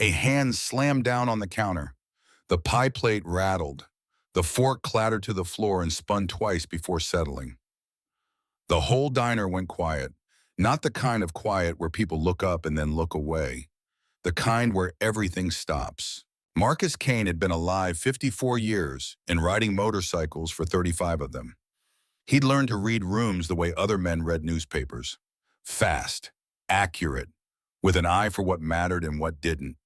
A hand slammed down on the counter. The pie plate rattled. The fork clattered to the floor and spun twice before settling. The whole diner went quiet. Not the kind of quiet where people look up and then look away. The kind where everything stops. Marcus Kane had been alive 54 years and riding motorcycles for 35 of them. He'd learned to read rooms the way other men read newspapers. Fast, accurate, with an eye for what mattered and what didn't.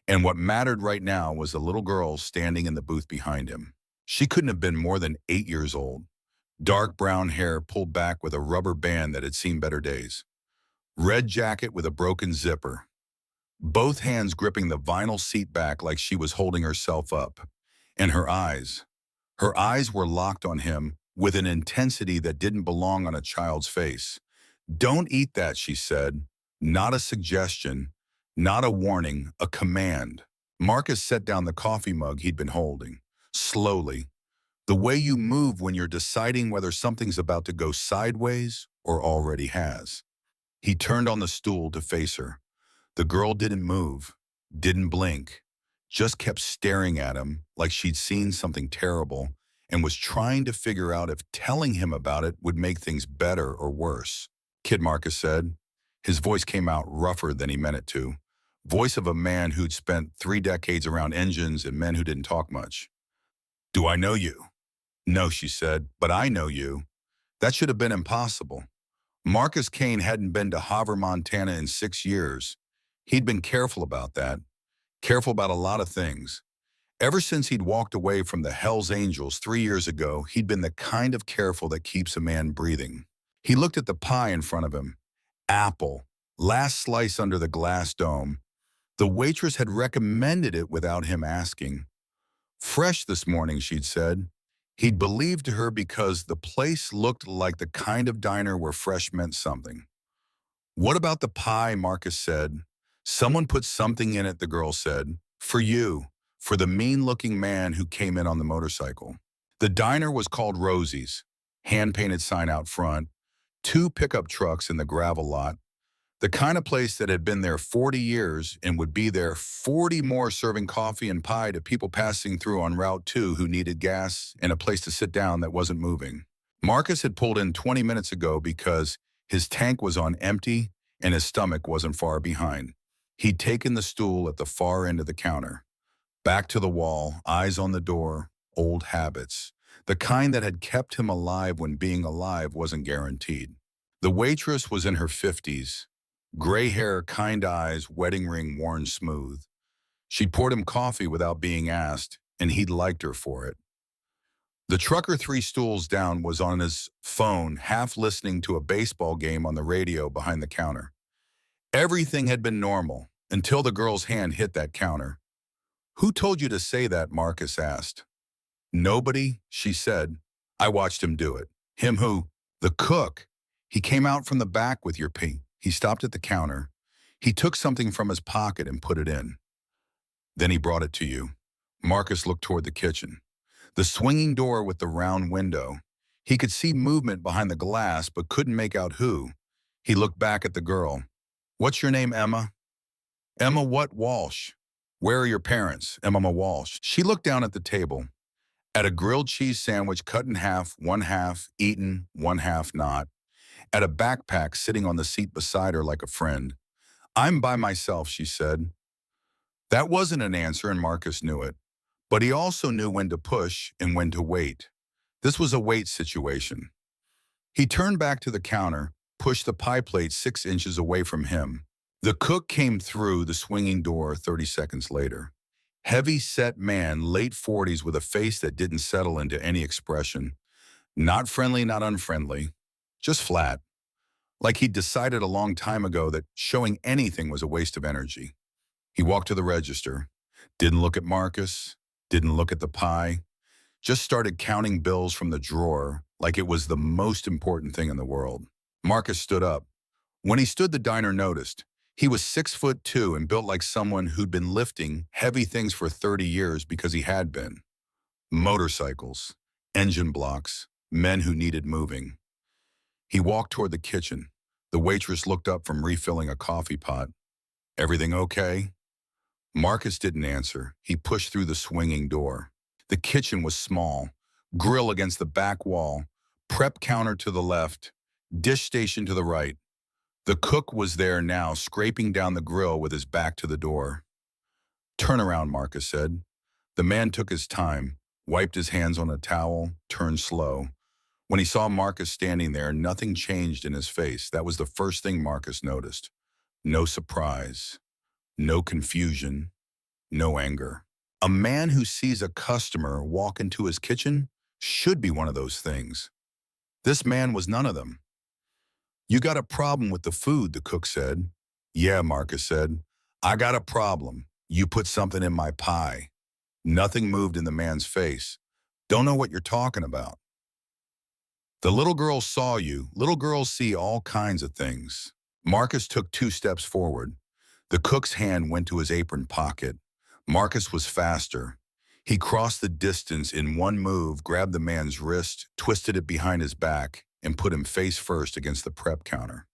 And what mattered right now was a little girl standing in the booth behind him. She couldn't have been more than 8 years old. Dark brown hair pulled back with a rubber band that had seen better days. Red jacket with a broken zipper. Both hands gripping the vinyl seat back like she was holding herself up. And her eyes were locked on him with an intensity that didn't belong on a child's face. "Don't eat that," she said. Not a suggestion, not a warning, a command. Marcus set down the coffee mug he'd been holding. Slowly. The way you move when you're deciding whether something's about to go sideways or already has. He turned on the stool to face her. The girl didn't move, didn't blink, just kept staring at him like she'd seen something terrible and was trying to figure out if telling him about it would make things better or worse. "Kid," Marcus said. His voice came out rougher than he meant it to. Voice of a man who'd spent 3 decades around engines and men who didn't talk much. "Do I know you?" "No," she said, "but I know you." That should have been impossible. Marcus Kane hadn't been to Havre, Montana in 6 years. He'd been careful about that. Careful about a lot of things. Ever since he'd walked away from the Hells Angels 3 years ago, he'd been the kind of careful that keeps a man breathing. He looked at the pie in front of him. Apple. Last slice under the glass dome. The waitress had recommended it without him asking. Fresh this morning, she'd said. He'd believed her because the place looked like the kind of diner where fresh meant something. "What about the pie?" Marcus said. "Someone put something in it," the girl said. "For you, for the mean-looking man who came in on the motorcycle." The diner was called Rosie's. Hand-painted sign out front. 2 pickup trucks in the gravel lot. The kind of place that had been there 40 years and would be there 40 more, serving coffee and pie to people passing through on Route 2 who needed gas and a place to sit down that wasn't moving. Marcus had pulled in 20 minutes ago because his tank was on empty and his stomach wasn't far behind. He'd taken the stool at the far end of the counter. Back to the wall, eyes on the door, old habits. The kind that had kept him alive when being alive wasn't guaranteed. The waitress was in her 50s. Gray hair, kind eyes, wedding ring worn smooth. She'd poured him coffee without being asked, and he'd liked her for it. The trucker 3 stools down was on his phone, half listening to a baseball game on the radio behind the counter. Everything had been normal until the girl's hand hit that counter. "Who told you to say that?" Marcus asked. "Nobody," she said. "I watched him do it." "Him who?" "The cook. He came out from the back with your pee." He stopped at the counter. He took something from his pocket and put it in. "Then he brought it to you." Marcus looked toward the kitchen. The swinging door with the round window. He could see movement behind the glass, but couldn't make out who. He looked back at the girl. "What's your name, Emma?" "Emma what? Walsh." "Where are your parents?" "Emma Walsh." She looked down at the table. At a grilled cheese sandwich cut in half, 1/2 eaten, 1/2 not. At a backpack sitting on the seat beside her like a friend. "I'm by myself," she said. That wasn't an answer, and Marcus knew it. But he also knew when to push and when to wait. This was a wait situation. He turned back to the counter, pushed the pie plate 6 inches away from him. The cook came through the swinging door 30 seconds later. Heavy-set man, late 40s, with a face that didn't settle into any expression. Not friendly, not unfriendly. Just flat. Like he'd decided a long time ago that showing anything was a waste of energy. He walked to the register. Didn't look at Marcus. Didn't look at the pie. Just started counting bills from the drawer like it was the most important thing in the world. Marcus stood up. When he stood, the diner noticed. He was 6'2" and built like someone who'd been lifting heavy things for 30 years because he had been. Motorcycles, engine blocks, men who needed moving. He walked toward the kitchen. The waitress looked up from refilling a coffee pot. "Everything okay?" Marcus didn't answer. He pushed through the swinging door. The kitchen was small, grill against the back wall, prep counter to the left, dish station to the right. The cook was there now, scraping down the grill with his back to the door. "Turn around," Marcus said. The man took his time, wiped his hands on a towel, turned slow. When he saw Marcus standing there, nothing changed in his face. That was the first thing Marcus noticed. No surprise, no confusion, no anger. A man who sees a customer walk into his kitchen should be one of those things. This man was none of them. "You got a problem with the food," the cook said. "Yeah," Marcus said. "I got a problem. You put something in my pie." Nothing moved in the man's face. "Don't know what you're talking about." "The little girl saw you. Little girls see all kinds of things." Marcus took 2 steps forward. The cook's hand went to his apron pocket. Marcus was faster. He crossed the distance in one move, grabbed the man's wrist, twisted it behind his back, and put him face first against the prep counter.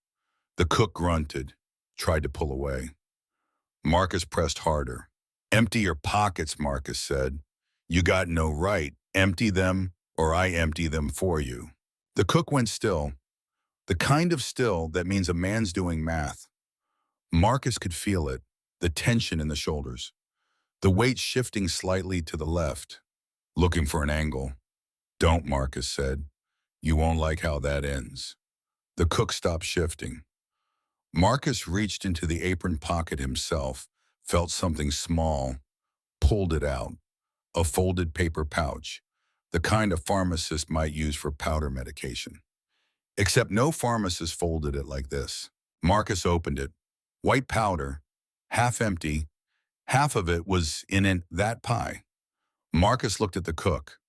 The cook grunted, tried to pull away. Marcus pressed harder. "Empty your pockets," Marcus said. "You got no right. Empty them, or I empty them for you." The cook went still, the kind of still that means a man's doing math. Marcus could feel it, the tension in the shoulders, the weight shifting slightly to the left, looking for an angle. "Don't," Marcus said. "You won't like how that ends." The cook stopped shifting. Marcus reached into the apron pocket himself, felt something small, pulled it out. A folded paper pouch, the kind a pharmacist might use for powder medication. Except no pharmacist folded it like this. Marcus opened it. White powder, half empty, half of it was in that pie. Marcus looked at the cook.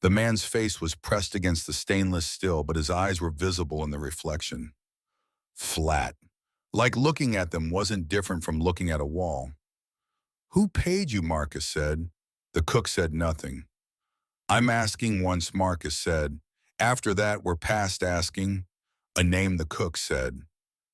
The man's face was pressed against the stainless steel, but his eyes were visible in the reflection. Flat. Like looking at them wasn't different from looking at a wall. "Who paid you?" Marcus said. The cook said nothing. "I'm asking once," Marcus said. "After that, we're past asking." "A name," the cook said.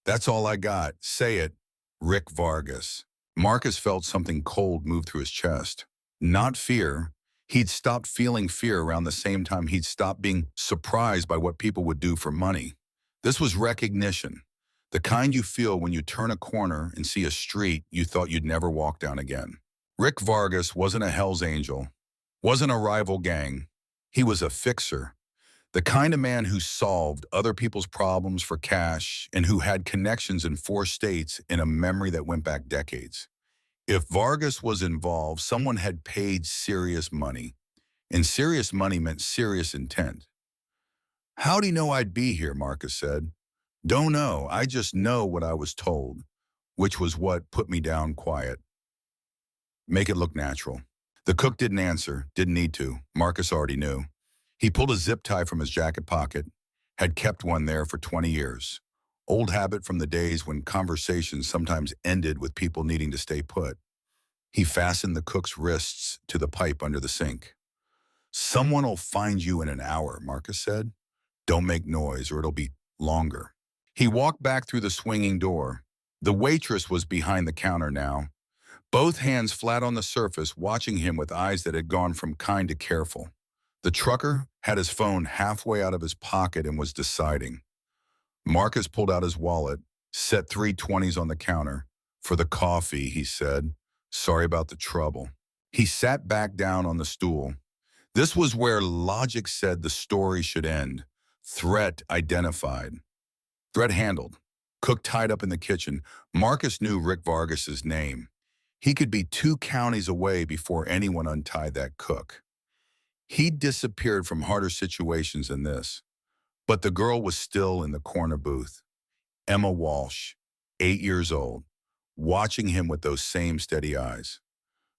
"That's all I got. Say it." "Rick Vargas." Marcus felt something cold move through his chest. Not fear. He'd stopped feeling fear around the same time he'd stopped being surprised by what people would do for money. This was recognition. The kind you feel when you turn a corner and see a street you thought you'd never walk down again. Rick Vargas wasn't a Hell's Angel, wasn't a rival gang. He was a fixer, the kind of man who solved other people's problems for cash and who had connections in 4 states in a memory that went back decades. If Vargas was involved, someone had paid serious money, and serious money meant serious intent. "How'd he know I'd be here?" Marcus said. "Don't know. I just know what I was told," which was what put me down quiet. "Make it look natural." The cook didn't answer, didn't need to. Marcus already knew. He pulled a zip tie from his jacket pocket, had kept one there for 20 years. Old habit from the days when conversations sometimes ended with people needing to stay put. He fastened the cook's wrists to the pipe under the sink. "Someone'll find you in an hour," Marcus said. "Don't make noise or it'll be longer." He walked back through the swinging door. The waitress was behind the counter now, both hands flat on the surface, watching him with eyes that had gone from kind to careful. The trucker had his phone halfway out of his pocket and was deciding. Marcus pulled out his wallet, set 3 20s on the counter. "For the coffee," he said. "Sorry about the trouble." He sat back down on the stool. This was where logic said the story should end. Threat identified. Threat handled. Cook tied up in the kitchen. Marcus knew Rick Vargas's name. He could be 2 counties away before anyone untied that cook. He'd disappeared from harder situations than this. But the girl was still in the corner booth. Emma Walsh, 8 years old, watching him with those same steady eyes.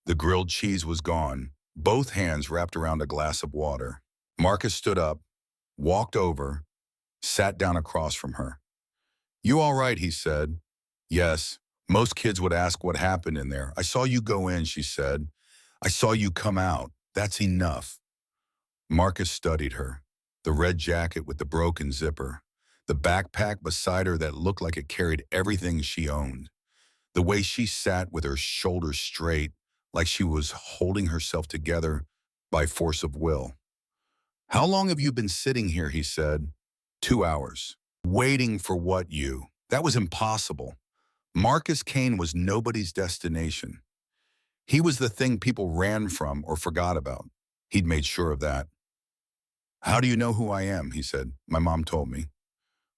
The grilled cheese was gone, both hands wrapped around a glass of water. Marcus stood up, walked over, sat down across from her. "You all right?" he said. "Yes." Most kids would ask what happened in there. "I saw you go in," she said. "I saw you come out. That's enough." Marcus studied her. The red jacket with the broken zipper. The backpack beside her that looked like it carried everything she owned. The way she sat with her shoulders straight, like she was holding herself together by force of will. How long have you been sitting here, he said. 2 hours. Waiting for what you? That was impossible. Marcus Kane was nobody's destination. He was the thing people ran from or forgot about. He'd made sure of that. How do you know who I am? He said. My mom told me.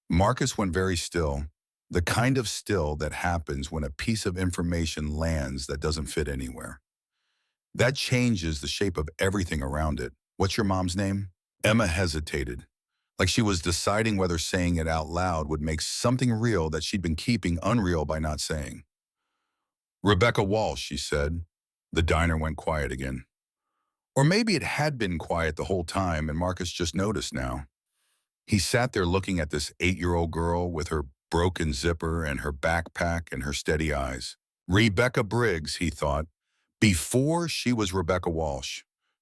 Marcus went very still, the kind of still that happens when a piece of information lands that doesn't fit anywhere. That changes the shape of everything around it. What's your mom's name? Emma hesitated, like she was deciding whether saying it out loud would make something real that she'd been keeping unreal by not saying. Rebecca Walsh, she said. The diner went quiet again. Or maybe it had been quiet the whole time and Marcus just noticed now. He sat there looking at this 8-year-old girl with her broken zipper and her backpack and her steady eyes. Rebecca Briggs, he thought, before she was Rebecca Walsh,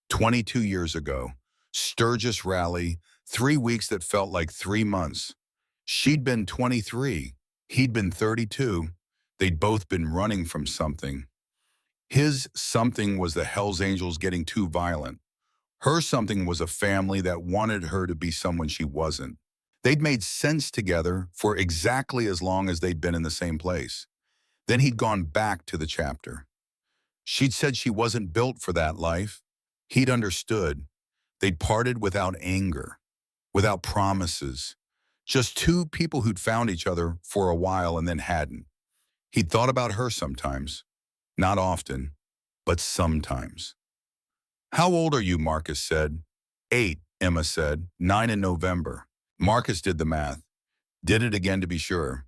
22 years ago, Sturgis Rally, 3 weeks that felt like 3 months. She'd been 23, he'd been 32. They'd both been running from something. His something was the Hells Angels getting too violent. Her something was a family that wanted her to be someone she wasn't. They'd made sense together for exactly as long as they'd been in the same place. Then he'd gone back to the chapter. She'd said she wasn't built for that life. He'd understood. They'd parted without anger, without promises. Just two people who'd found each other for a while and then hadn't. He'd thought about her sometimes. Not often, but sometimes. How old are you, Marcus said. 8, Emma said. 9 in November. Marcus did the math. Did it again to be sure.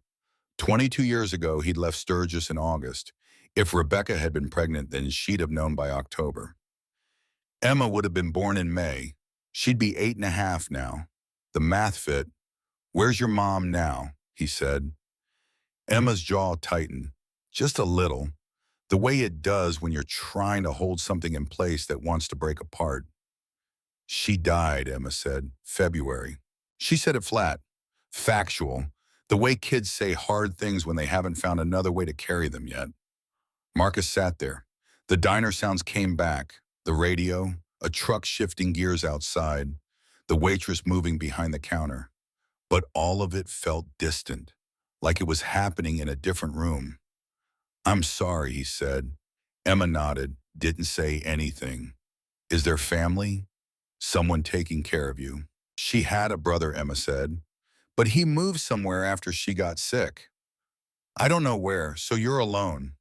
22 years ago, he'd left Sturgis in August. If Rebecca had been pregnant, then she'd have known by October. Emma would have been born in May. She'd be 8.5 now. The math fit. Where's your mom now? He said. Emma's jaw tightened. Just a little. The way it does when you're trying to hold something in place that wants to break apart. She died, Emma said. February. She said it flat. Factual. The way kids say hard things when they haven't found another way to carry them yet. Marcus sat there. The diner sounds came back. The radio, a truck shifting gears outside, the waitress moving behind the counter. But all of it felt distant, like it was happening in a different room. I'm sorry, he said. Emma nodded, didn't say anything. Is there family? Someone taking care of you? She had a brother, Emma said, but he moved somewhere after she got sick. I don't know where, so you're alone.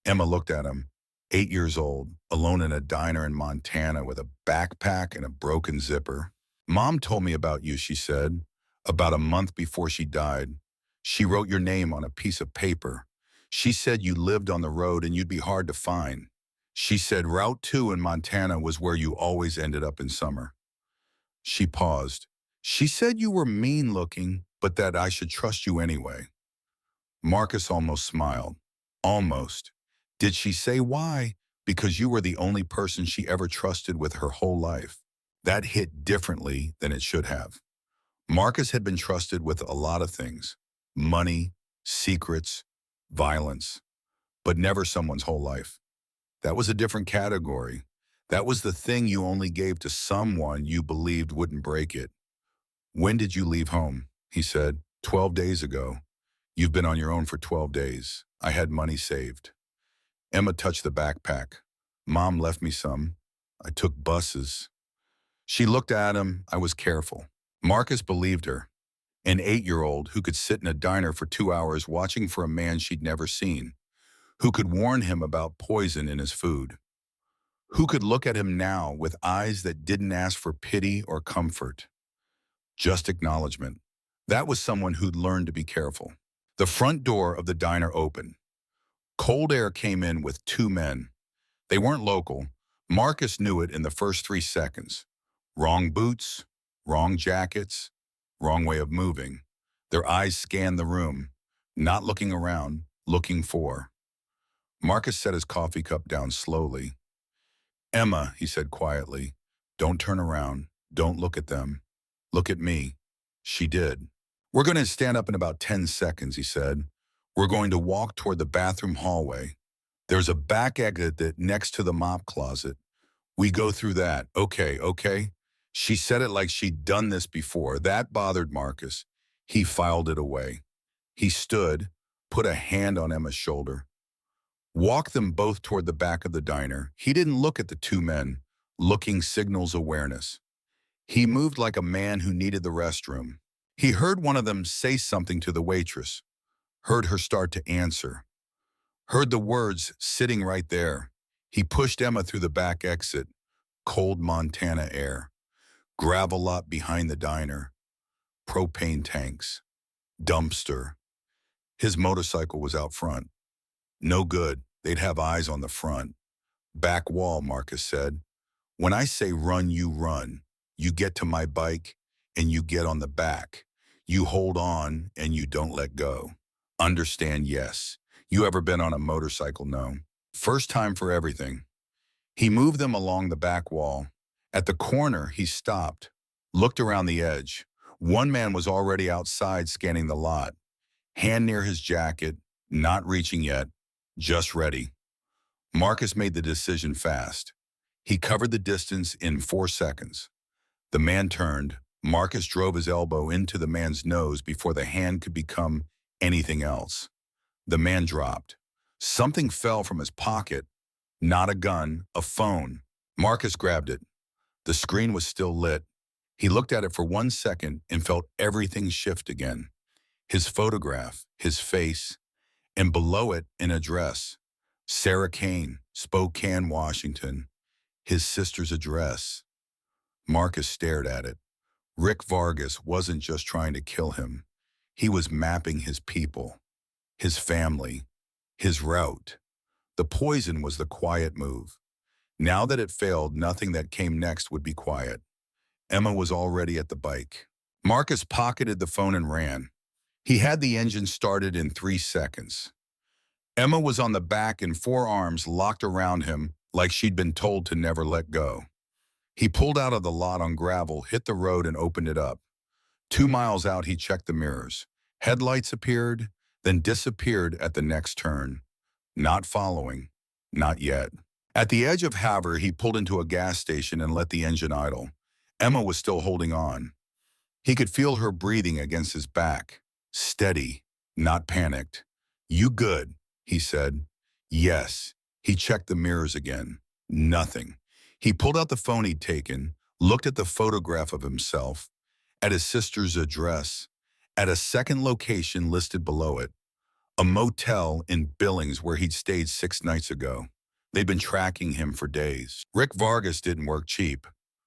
Emma looked at him, 8 years old, alone in a diner in Montana with a backpack and a broken zipper. Mom told me about you, she said, about a month before she died. She wrote your name on a piece of paper. She said you lived on the road and you'd be hard to find. She said Route 2 in Montana was where you always ended up in summer. She paused. She said you were mean-looking, but that I should trust you anyway. Marcus almost smiled. Almost. Did she say why? Because you were the only person she ever trusted with her whole life. That hit differently than it should have. Marcus had been trusted with a lot of things. Money, secrets, violence, but never someone's whole life. That was a different category. That was the thing you only gave to someone you believed wouldn't break it. When did you leave home? He said. 12 days ago. You've been on your own for 12 days. I had money saved. Emma touched the backpack. Mom left me some. I took buses. She looked at him. I was careful. Marcus believed her. An 8-year-old who could sit in a diner for 2 hours watching for a man she'd never seen, who could warn him about poison in his food, who could look at him now with eyes that didn't ask for pity or comfort, just acknowledgement. That was someone who'd learned to be careful. The front door of the diner opened. Cold air came in with 2 men. They weren't local. Marcus knew it in the first 3 seconds. Wrong boots, wrong jackets, wrong way of moving. Their eyes scanned the room, not looking around, looking for. Marcus set his coffee cup down slowly. Emma, he said quietly, don't turn around. Don't look at them. Look at me. She did. We're going to stand up in about 10 seconds, he said. We're going to walk toward the bathroom hallway. There's a back exit that next to the mop closet. We go through that. Okay, okay. She said it like she'd done this before. That bothered Marcus. He filed it away. He stood, put a hand on Emma's shoulder, walked them both toward the back of the diner. He didn't look at the two men, looking signals awareness. He moved like a man who needed the restroom. He heard one of them say something to the waitress, heard her start to answer, heard the words sitting right there. He pushed Emma through the back exit, cold Montana air, gravel lot behind the diner, propane tanks, dumpster. His motorcycle was out front. No good, they'd have eyes on the front. Back wall, Marcus said. When I say run, you run. You get to my bike and you get on the back. You hold on and you don't let go. Understand, yes. You ever been on a motorcycle? No. First time for everything. He moved them along the back wall. At the corner, he stopped, looked around the edge. One man was already outside scanning the lot, hand near his jacket, not reaching yet, just ready. Marcus made the decision fast. He covered the distance in 4 seconds. The man turned. Marcus drove his elbow into the man's nose before the hand could become anything else. The man dropped. Something fell from his pocket. Not a gun, a phone. Marcus grabbed it. The screen was still lit. He looked at it for 1 second and felt everything shift again. His photograph, his face, and below it an address. Sarah Kane, Spokane, Washington. His sister's address. Marcus stared at it. Rick Vargas wasn't just trying to kill him. He was mapping his people, his family, his route. The poison was the quiet move. Now that it failed, nothing that came next would be quiet. Emma was already at the bike. Marcus pocketed the phone and ran. He had the engine started in 3 seconds. Emma was on the back and 4 arms locked around him like she'd been told to never let go. He pulled out of the lot on gravel, hit the road and opened it up. 2 miles out, he checked the mirrors. Headlights appeared, then disappeared at the next turn. Not following. Not yet. At the edge of Havre, he pulled into a gas station and let the engine idle. Emma was still holding on. He could feel her breathing against his back. Steady, not panicked. "You good?" he said. Yes. He checked the mirrors again. Nothing. He pulled out the phone he'd taken, looked at the photograph of himself, at his sister's address, at a second location listed below it, a motel in Billings where he'd stayed 6 nights ago. They'd been tracking him for days. Rick Vargas didn't work cheap.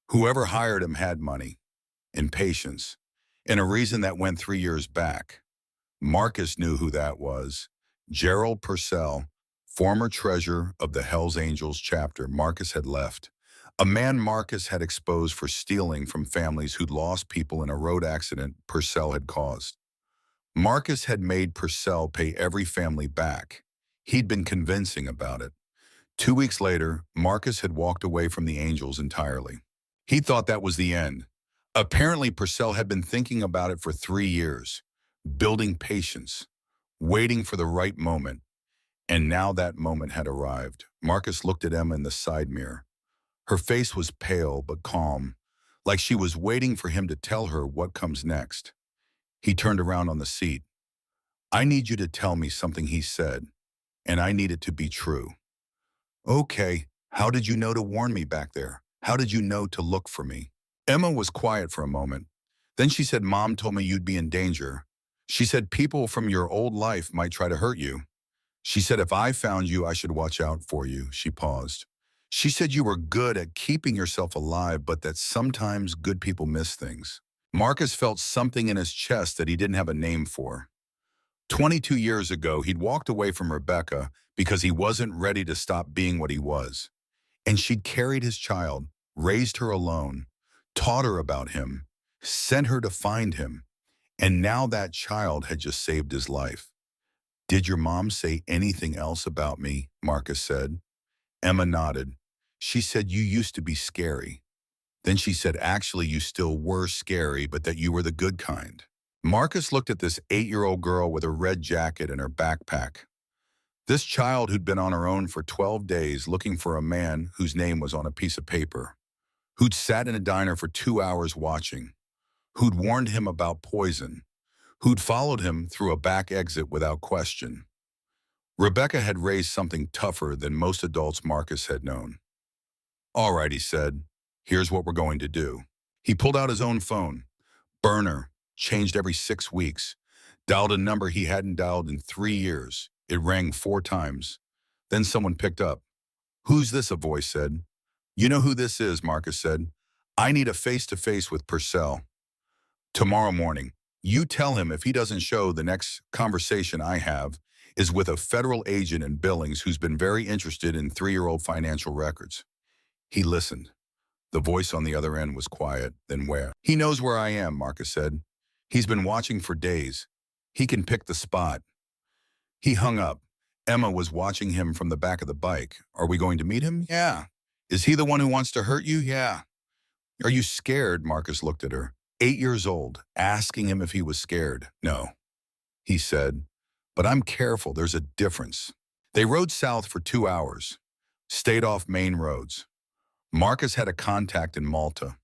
Whoever hired him had money, and patience, and a reason that went 3 years back. Marcus knew who that was. Gerald Purcell, former treasurer of the Hells Angels chapter Marcus had left. A man Marcus had exposed for stealing from families who'd lost people in a road accident Purcell had caused. Marcus had made Purcell pay every family back. He'd been convincing about it. 2 weeks later, Marcus had walked away from the Angels entirely. He thought that was the end. Apparently, Purcell had been thinking about it for 3 years, building patience, waiting for the right moment. And now that moment had arrived. Marcus looked at Emma in the side mirror. Her face was pale but calm, like she was waiting for him to tell her what comes next. He turned around on the seat. "I need you to tell me something," he said, "and I need it to be true." "Okay, how did you know to warn me back there? How did you know to look for me?" Emma was quiet for a moment. Then she said, "Mom told me you'd be in danger. She said people from your old life might try to hurt you. She said if I found you, I should watch out for you." She paused. "She said you were good at keeping yourself alive, but that sometimes good people miss things." Marcus felt something in his chest that he didn't have a name for. 22 years ago, he'd walked away from Rebecca because he wasn't ready to stop being what he was. And she'd carried his child, raised her alone, taught her about him, sent her to find him. And now that child had just saved his life. "Did your mom say anything else about me?" Marcus said. Emma nodded. "She said you used to be scary. Then she said actually you still were scary, but that you were the good kind." Marcus looked at this 8-year-old girl with a red jacket and her backpack. This child who'd been on her own for 12 days looking for a man whose name was on a piece of paper, who'd sat in a diner for 2 hours watching, who'd warned him about poison, who'd followed him through a back exit without question. Rebecca had raised something tougher than most adults Marcus had known. "All right," he said, "here's what we're going to do." He pulled out his own phone. Burner, changed every 6 weeks. Dialed a number he hadn't dialed in 3 years. It rang 4 times. Then someone picked up. "Who's this?" a voice said. "You know who this is," Marcus said. "I need a face-to-face with Purcell. Tomorrow morning. You tell him if he doesn't show, the next conversation I have is with a federal agent in Billings who's been very interested in 3-year-old financial records." He listened. The voice on the other end was quiet. "Then where?" "He knows where I am," Marcus said. "He's been watching for days. He can pick the spot." He hung up. Emma was watching him from the back of the bike. "Are we going to meet him?" "Yeah." "Is he the one who wants to hurt you?" "Yeah." "Are you scared?" Marcus looked at her. 8 years old, asking him if he was scared. "No," he said. "But I'm careful. There's a difference." They rode south for 2 hours. Stayed off main roads. Marcus had a contact in Malta.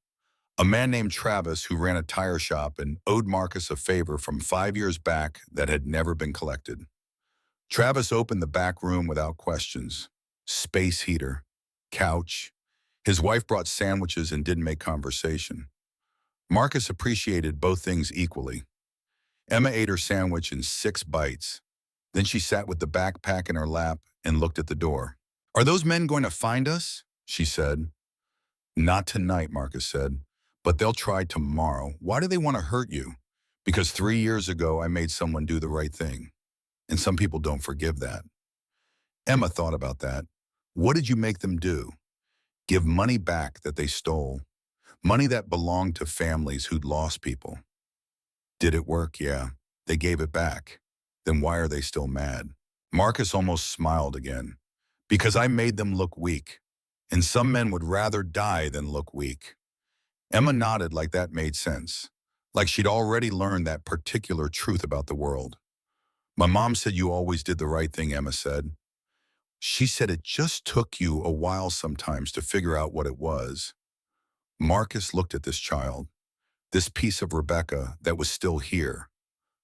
A man named Travis who ran a tire shop and owed Marcus a favor from 5 years back that had never been collected. Travis opened the back room without questions. Space heater. Couch. His wife brought sandwiches and didn't make conversation. Marcus appreciated both things equally. Emma ate her sandwich in 6 bites. Then she sat with the backpack in her lap and looked at the door. "Are those men going to find us?" she said. "Not tonight," Marcus said. "But they'll try tomorrow. Why do they want to hurt you?" "Because 3 years ago I made someone do the right thing. And some people don't forgive that." Emma thought about that. "What did you make them do?" "Give money back that they stole. Money that belonged to families who'd lost people." "Did it work?" "Yeah. They gave it back." "Then why are they still mad?" Marcus almost smiled again. "Because I made them look weak. And some men would rather die than look weak." Emma nodded like that made sense. Like she'd already learned that particular truth about the world. "My mom said you always did the right thing," Emma said. "She said it just took you a while sometimes to figure out what it was." Marcus looked at this child, this piece of Rebecca that was still here,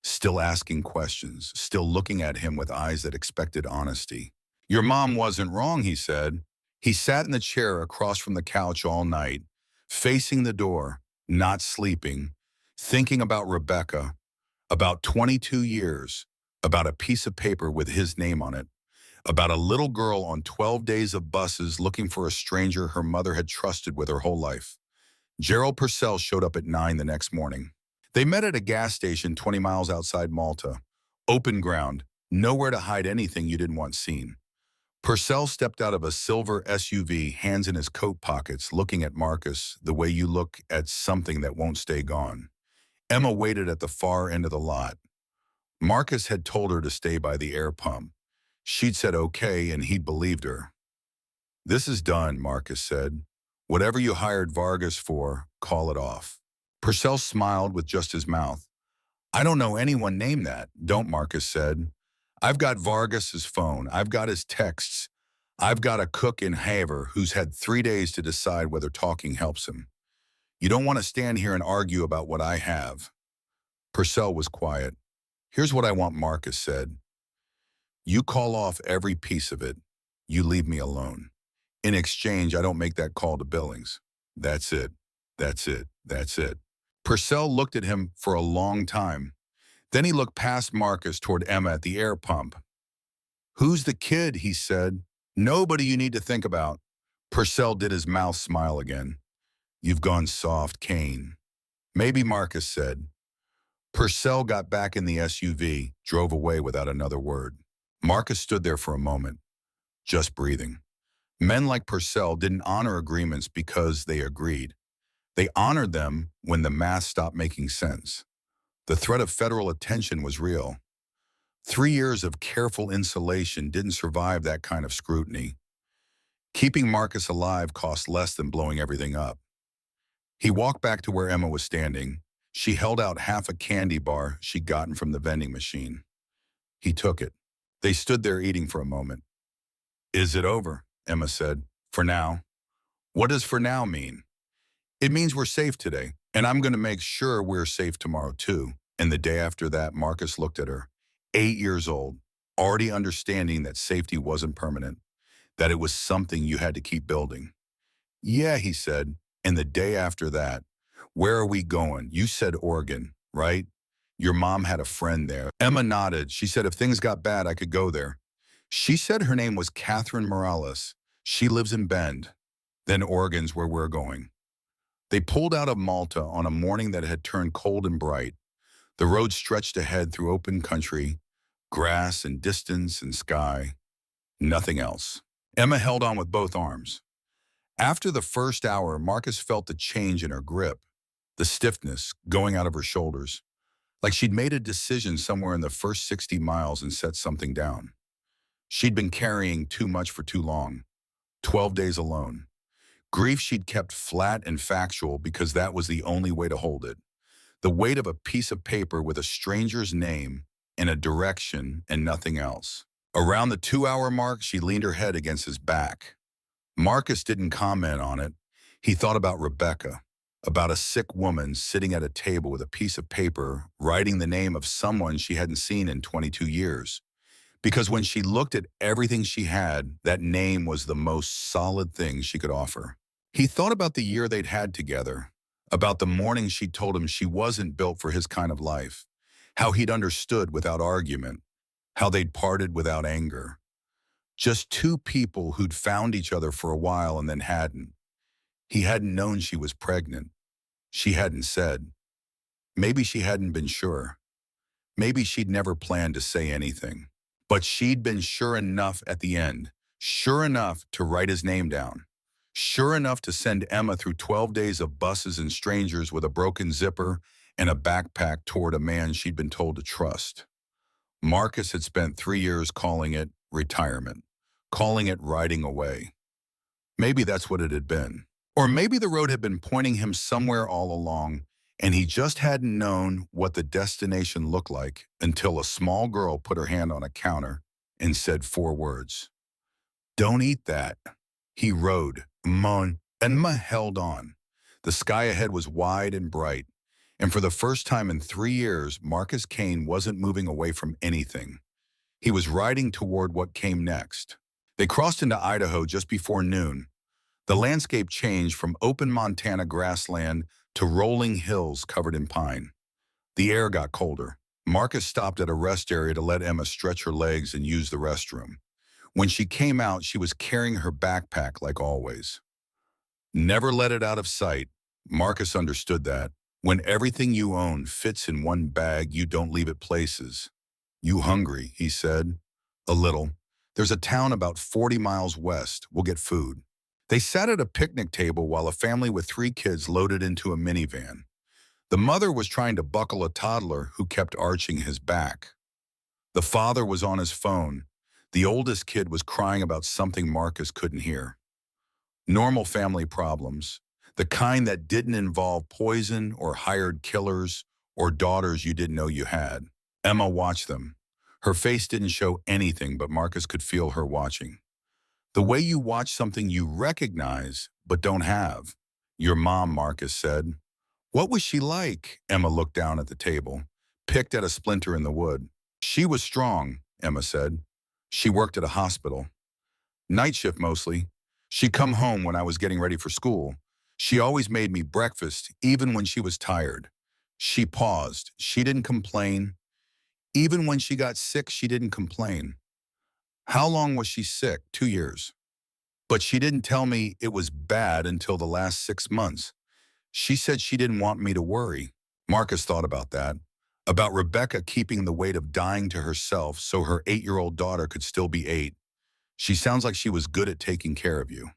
still asking questions, still looking at him with eyes that expected honesty. "Your mom wasn't wrong," he said. He sat in the chair across from the couch all night, facing the door, not sleeping, thinking about Rebecca, about 22 years, about a piece of paper with his name on it, about a little girl on 12 days of buses looking for a stranger her mother had trusted with her whole life. Gerald Purcell showed up at 9 the next morning. They met at a gas station 20 miles outside Malta. Open ground, nowhere to hide anything you didn't want seen. Purcell stepped out of a silver SUV, hands in his coat pockets, looking at Marcus the way you look at something that won't stay gone. Emma waited at the far end of the lot. Marcus had told her to stay by the air pump. She'd said okay, and he'd believed her. "This is done," Marcus said. "Whatever you hired Vargas for, call it off." Purcell smiled with just his mouth. "I don't know anyone named that." "Don't," Marcus said. "I've got Vargas's phone. I've got his texts. I've got a cook in Haver who's had 3 days to decide whether talking helps him. You don't want to stand here and argue about what I have." Purcell was quiet. "Here's what I want," Marcus said. "You call off every piece of it. You leave me alone. In exchange, I don't make that call to Billings. That's it. That's it. That's it." Purcell looked at him for a long time. Then he looked past Marcus toward Emma at the air pump. "Who's the kid?" he said. "Nobody you need to think about." Purcell did his mouth smile again. "You've gone soft, Kane." "Maybe," Marcus said. Purcell got back in the SUV, drove away without another word. Marcus stood there for a moment, just breathing. Men like Purcell didn't honor agreements because they agreed. They honored them when the math stopped making sense. The threat of federal attention was real. 3 years of careful insulation didn't survive that kind of scrutiny. Keeping Marcus alive cost less than blowing everything up. He walked back to where Emma was standing. She held out half a candy bar she'd gotten from the vending machine. He took it. They stood there eating for a moment. Is it over? Emma said. For now. What does for now mean? It means we're safe today, and I'm going to make sure we're safe tomorrow too. And the day after that, Marcus looked at her, 8 years old, already understanding that safety wasn't permanent, that it was something you had to keep building. Yeah, he said. And the day after that, where are we going? You said Oregon, right? Your mom had a friend there. Emma nodded. She said if things got bad, I could go there. She said her name was Catherine Morales. She lives in Bend. Then Oregon's where we're going. They pulled out of Malta on a morning that had turned cold and bright. The road stretched ahead through open country, grass and distance and sky. Nothing else. Emma held on with both arms. After the first hour, Marcus felt the change in her grip, the stiffness going out of her shoulders, like she'd made a decision somewhere in the first 60 miles and set something down. She'd been carrying too much for too long, 12 days alone. Grief she'd kept flat and factual because that was the only way to hold it. The weight of a piece of paper with a stranger's name and a direction and nothing else. Around the 2-hour mark, she leaned her head against his back. Marcus didn't comment on it. He thought about Rebecca, about a sick woman sitting at a table with a piece of paper writing the name of someone she hadn't seen in 22 years. Because when she looked at everything she had, that name was the most solid thing she could offer. He thought about the year they'd had together, about the morning she told him she wasn't built for his kind of life, how he'd understood without argument, how they'd parted without anger. Just two people who'd found each other for a while and then hadn't. He hadn't known she was pregnant. She hadn't said. Maybe she hadn't been sure. Maybe she'd never planned to say anything. But she'd been sure enough at the end, sure enough to write his name down, sure enough to send Emma through 12 days of buses and strangers with a broken zipper and a backpack toward a man she'd been told to trust. Marcus had spent 3 years calling it retirement, calling it riding away. Maybe that's what it had been. Or maybe the road had been pointing him somewhere all along, and he just hadn't known what the destination looked like until a small girl put her hand on a counter and said 4 words. Don't eat that. He rode, moaned, and Emma held on. The sky ahead was wide and bright, and for the first time in 3 years, Marcus Kane wasn't moving away from anything. He was riding toward what came next. They crossed into Idaho just before noon. The landscape changed from open Montana grassland to rolling hills covered in pine. The air got colder. Marcus stopped at a rest area to let Emma stretch her legs and use the restroom. When she came out, she was carrying her backpack like always. Never let it out of sight. Marcus understood that. When everything you own fits in one bag, you don't leave it places. You hungry, he said. A little. There's a town about 40 miles west. We'll get food. They sat at a picnic table while a family with 3 kids loaded into a minivan. The mother was trying to buckle a toddler who kept arching his back. The father was on his phone. The oldest kid was crying about something Marcus couldn't hear. Normal family problems, the kind that didn't involve poison or hired killers or daughters you didn't know you had. Emma watched them. Her face didn't show anything, but Marcus could feel her watching. The way you watch something you recognize but don't have. Your mom, Marcus said. What was she like? Emma looked down at the table, picked at a splinter in the wood. She was strong, Emma said. She worked at a hospital. Night shift mostly. She'd come home when I was getting ready for school. She always made me breakfast, even when she was tired. She paused. She didn't complain. Even when she got sick, she didn't complain. How long was she sick? 2 years. But she didn't tell me it was bad until the last 6 months. She said she didn't want me to worry. Marcus thought about that. About Rebecca keeping the weight of dying to herself so her 8-year-old daughter could still be 8. She sounds like she was good at taking care of you.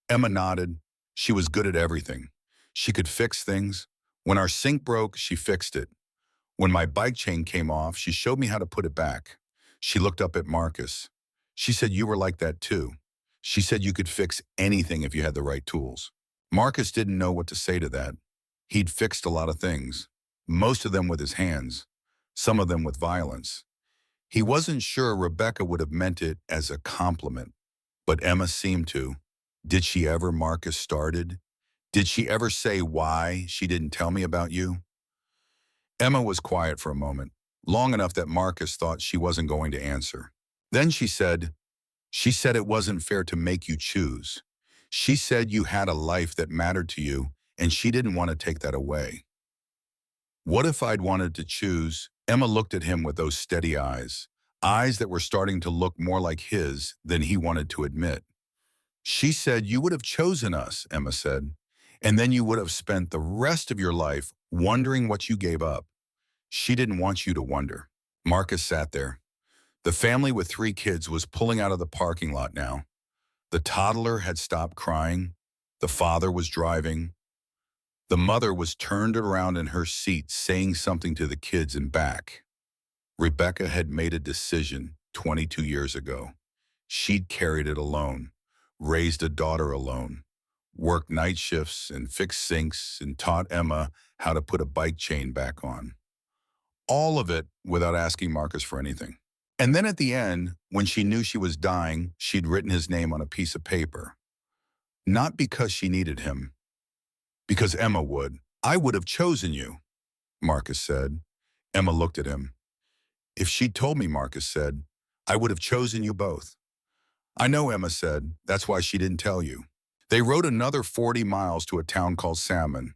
Emma nodded. She was good at everything. She could fix things. When our sink broke, she fixed it. When my bike chain came off, she showed me how to put it back. She looked up at Marcus. She said you were like that too. She said you could fix anything if you had the right tools. Marcus didn't know what to say to that. He'd fixed a lot of things. most of them with his hands, some of them with violence. He wasn't sure Rebecca would have meant it as a compliment, but Emma seemed to. Did she ever, Marcus started? Did she ever say why she didn't tell me about you? Emma was quiet for a moment, long enough that Marcus thought she wasn't going to answer. Then she said it wasn't fair to make you choose. She said you had a life that mattered to you, and she didn't want to take that away. What if I'd wanted to choose? Emma looked at him with those steady eyes that were starting to look more like his than he wanted to admit. She said you would have chosen us, Emma said, and then you would have spent the rest of your life wondering what you gave up. She didn't want you to wonder. Marcus sat there. The family with 3 kids was pulling out of the parking lot now. The toddler had stopped crying. The father was driving. The mother was turned around in her seat saying something to the kids in back. Rebecca had made a decision 22 years ago. She'd carried it alone, raised a daughter alone, worked night shifts and fixed sinks and taught Emma how to put a bike chain back on. All of it without asking Marcus for anything. And then at the end, when she knew she was dying, she'd written his name on a piece of paper. Not because she needed him, because Emma would. I would have chosen you, Marcus said. Emma looked at him. If she'd told me, Marcus said, I would have chosen you both. I know, Emma said. That's why she didn't tell you. They rode another 40 miles to a town called Salmon.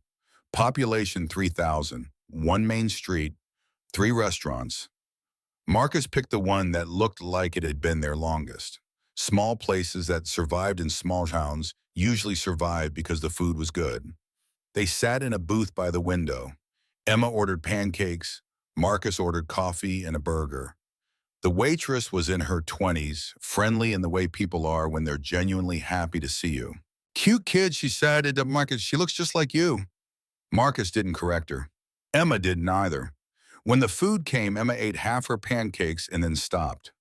Population 3,000, 1 main street, 3 restaurants. Marcus picked the one that looked like it had been there longest. Small places that survived in small towns usually survived because the food was good. They sat in a booth by the window. Emma ordered pancakes. Marcus ordered coffee and a burger. The waitress was in her 20s, friendly in the way people are when they're genuinely happy to see you. Cute kid, she said to Marcus. She looks just like you. Marcus didn't correct her. Emma didn't either. When the food came, Emma ate half her pancakes and then stopped.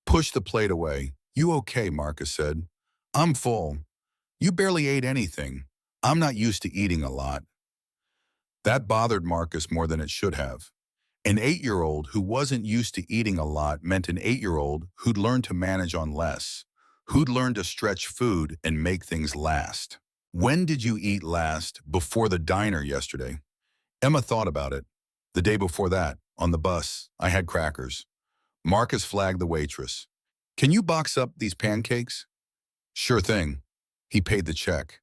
Push the plate away. You okay, Marcus said. I'm full. You barely ate anything. I'm not used to eating a lot. That bothered Marcus more than it should have. An 8-year-old who wasn't used to eating a lot meant an 8-year-old who'd learned to manage on less, who'd learned to stretch food and make things last. When did you eat last? Before the diner yesterday. Emma thought about it. The day before that, on the bus, I had crackers. Marcus flagged the waitress. Can you box up these pancakes? Sure thing. He paid the check.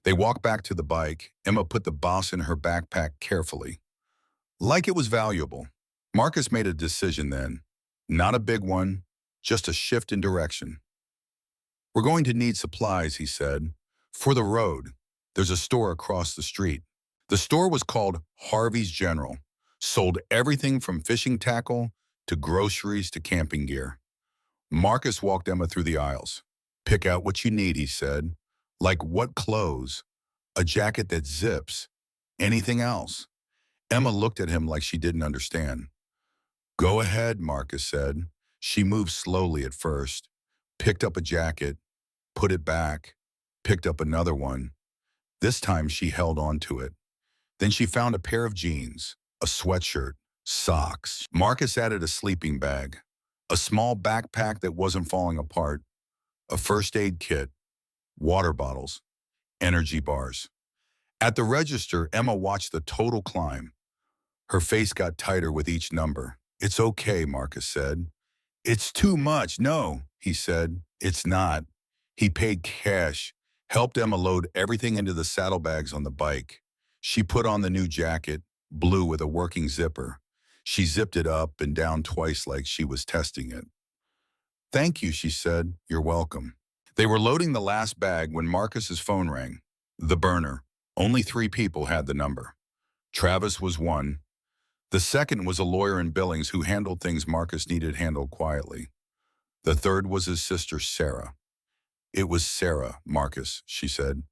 They walked back to the bike. Emma put the box in her backpack carefully. Like it was valuable. Marcus made a decision then. Not a big one, just a shift in direction. We're going to need supplies, he said. For the road. There's a store across the street. The store was called Harvey's General. Sold everything from fishing tackle to groceries to camping gear. Marcus walked Emma through the aisles. Pick out what you need, he said. Like what clothes? A jacket that zips. Anything else? Emma looked at him like she didn't understand. Go ahead, Marcus said. She moved slowly at first, picked up a jacket, put it back, picked up another one. This time she held on to it. Then she found a pair of jeans, a sweatshirt, socks. Marcus added a sleeping bag, a small backpack that wasn't falling apart, a first aid kit, water bottles, energy bars. At the register, Emma watched the total climb. Her face got tighter with each number. It's okay, Marcus said. It's too much. No, he said. It's not. He paid cash, helped Emma load everything into the saddlebags on the bike. She put on the new jacket, blue with a working zipper. She zipped it up and down twice like she was testing it. Thank you, she said. You're welcome. They were loading the last bag when Marcus's phone rang. The burner. Only 3 people had the number. Travis was one. The second was a lawyer in Billings who handled things Marcus needed handled quietly. The third was his sister, Sarah. It was Sarah, Marcus, she said.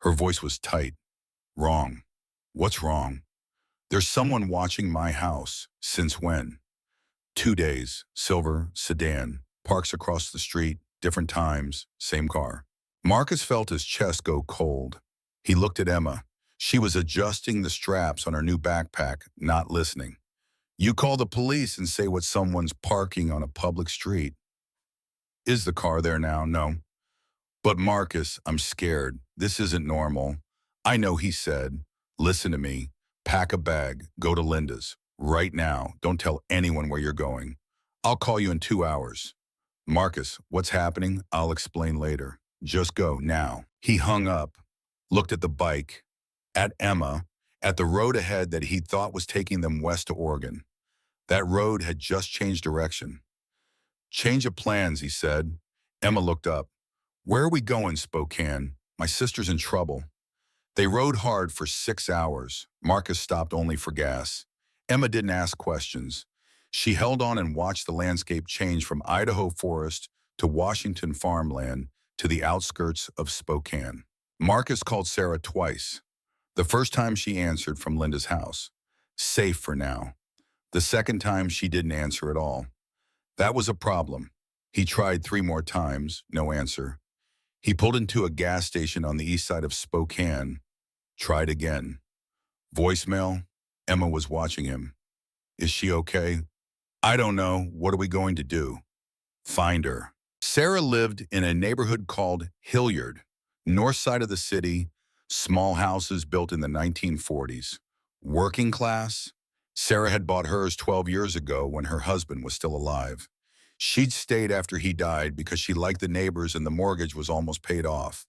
Her voice was tight. Wrong. What's wrong? There's someone watching my house. Since when? 2 days. Silver, sedan. Parks across the street. Different times. Same car. Marcus felt his chest go cold. He looked at Emma. She was adjusting the straps on her new backpack, not listening. You call the police and say what someone's parking on a public street. Is the car there now? No. But Marcus, I'm scared. This isn't normal. I know, he said. Listen to me. Pack a bag. Go to Linda's. Right now. Don't tell anyone where you're going. I'll call you in 2 hours. Marcus, what's happening? I'll explain later. Just go now. He hung up, looked at the bike, at Emma, at the road ahead that he thought was taking them west to Oregon. That road had just changed direction. Change of plans, he said. Emma looked up. Where are we going, Spokane? My sister's in trouble. They rode hard for 6 hours. Marcus stopped only for gas. Emma didn't ask questions. She held on and watched the landscape change from Idaho forest to Washington farmland to the outskirts of Spokane. Marcus called Sarah twice. The first time she answered from Linda's house. Safe for now. The second time she didn't answer at all. That was a problem. He tried 3 more times, no answer. He pulled into a gas station on the east side of Spokane. Tried again. Voicemail. Emma was watching him. Is she okay? I don't know. What are we going to do? Find her. Sarah lived in a neighborhood called Hilliard, north side of the city, small houses built in the 1940s. Working class. Sarah had bought hers 12 years ago when her husband was still alive. She'd stayed after he died because she liked the neighbors and the mortgage was almost paid off.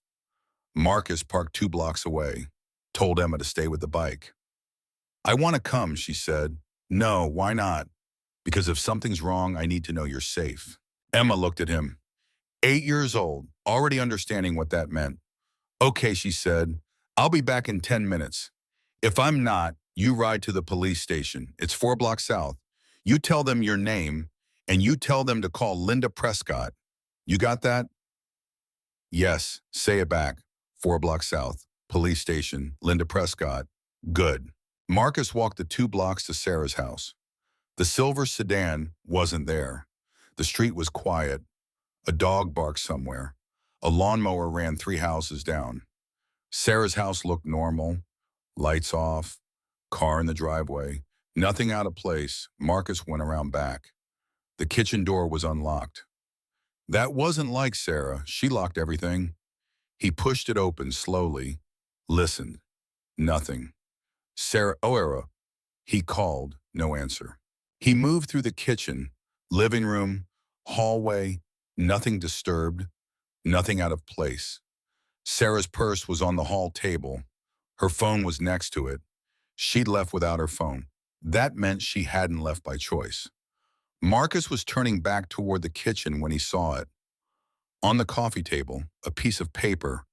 Marcus parked 2 blocks away, told Emma to stay with the bike. I want to come, she said. No, why not? Because if something's wrong, I need to know you're safe. Emma looked at him. 8 years old, already understanding what that meant. Okay, she said. I'll be back in 10 minutes. If I'm not, you ride to the police station. It's 4 blocks south. You tell them your name, and you tell them to call Linda Prescott. You got that? Yes, say it back. 4 blocks south. Police station. Linda Prescott. Good. Marcus walked the 2 blocks to Sarah's house. The silver sedan wasn't there. The street was quiet. A dog barked somewhere. A lawnmower ran 3 houses down. Sarah's house looked normal. Lights off. Car in the driveway. Nothing out of place. Marcus went around back. The kitchen door was unlocked. That wasn't like Sarah. She locked everything. He pushed it open slowly. Listened. Nothing. Sarah O'Hara. He called. No answer. He moved through the kitchen, living room, hallway. Nothing disturbed. Nothing out of place. Sarah's purse was on the hall table. Her phone was next to it. She'd left without her phone. That meant she hadn't left by choice. Marcus was turning back toward the kitchen when he saw it. On the coffee table, a piece of paper.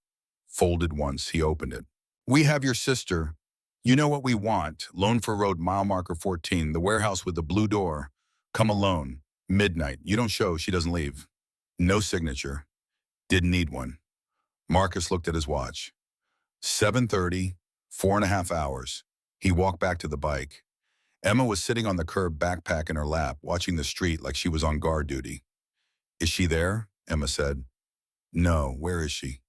Folded once, he opened it. We have your sister. You know what we want. Loan for Road, mile marker 14, the warehouse with the blue door. Come alone. Midnight. You don't show, she doesn't leave. No signature. Didn't need one. Marcus looked at his watch. 7:30, 4.5 hours. He walked back to the bike. Emma was sitting on the curb, backpack in her lap, watching the street like she was on guard duty. Is she there? Emma said. No, where is she?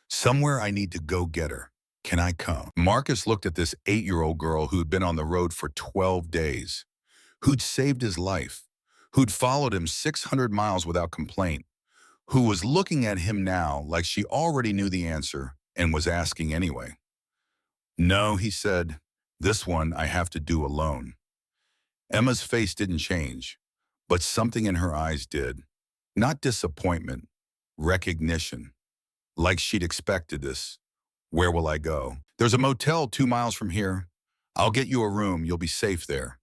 Somewhere. I need to go get her. Can I come? Marcus looked at this 8-year-old girl who'd been on the road for 12 days, who'd saved his life, who'd followed him 600 miles without complaint, who was looking at him now like she already knew the answer and was asking anyway. No, he said, this one I have to do alone. Emma's face didn't change, but something in her eyes did. Not disappointment, recognition, like she'd expected this. Where will I go? There's a motel 2 miles from here. I'll get you a room. You'll be safe there.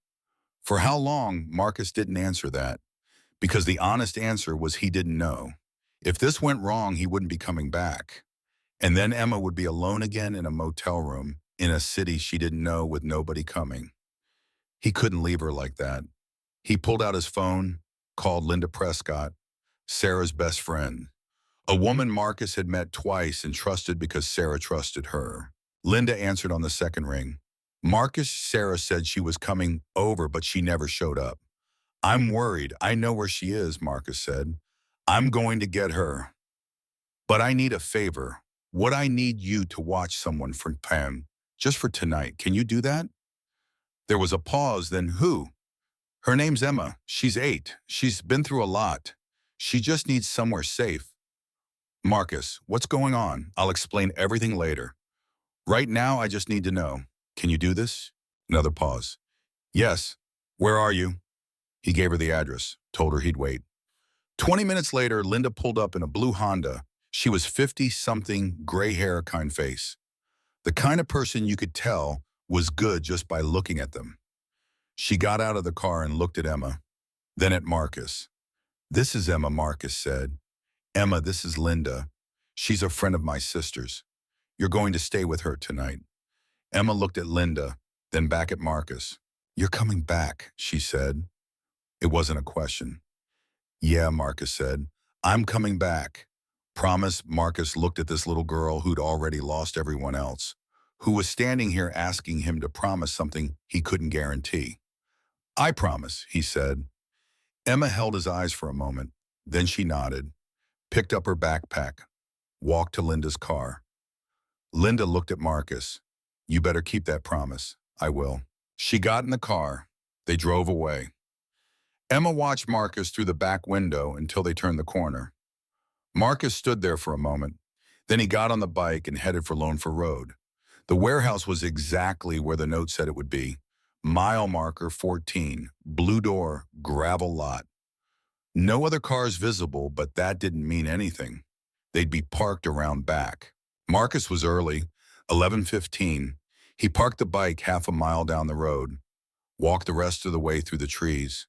For how long? Marcus didn't answer that, because the honest answer was he didn't know. If this went wrong, he wouldn't be coming back. And then Emma would be alone again in a motel room in a city she didn't know with nobody coming. He couldn't leave her like that. He pulled out his phone, called Linda Prescott, Sarah's best friend. A woman Marcus had met twice and trusted because Sarah trusted her. Linda answered on the second ring. Marcus, Sarah said she was coming over, but she never showed up. I'm worried. I know where she is, Marcus said. I'm going to get her. But I need a favor. Would I need you to watch someone for Pam? Just for tonight. Can you do that? There was a pause, then who? Her name's Emma. She's 8. She's been through a lot. She just needs somewhere safe. Marcus, what's going on? I'll explain everything later. Right now, I just need to know. Can you do this? Another pause. Yes. Where are you? He gave her the address, told her he'd wait. 20 minutes later, Linda pulled up in a blue Honda. She was 50-something, gray hair kind face. The kind of person you could tell was good just by looking at them. She got out of the car and looked at Emma, then at Marcus. This is Emma, Marcus said. Emma, this is Linda. She's a friend of my sister's. You're going to stay with her tonight. Emma looked at Linda, then back at Marcus. You're coming back, she said. It wasn't a question. Yeah, Marcus said. I'm coming back. Promise. Marcus looked at this little girl who'd already lost everyone else, who was standing here asking him to promise something he couldn't guarantee. I promise, he said. Emma held his eyes for a moment. Then she nodded, picked up her backpack, walked to Linda's car. Linda looked at Marcus. You better keep that promise. I will. She got in the car. They drove away. Emma watched Marcus through the back window until they turned the corner. Marcus stood there for a moment. Then he got on the bike and headed for Lone Fir Road. The warehouse was exactly where the note said it would be. Mile marker 14, blue door, gravel lot. No other cars visible, but that didn't mean anything. They'd be parked around back. Marcus was early, 11:15. He parked the bike half a mile down the road, walked the rest of the way through the trees,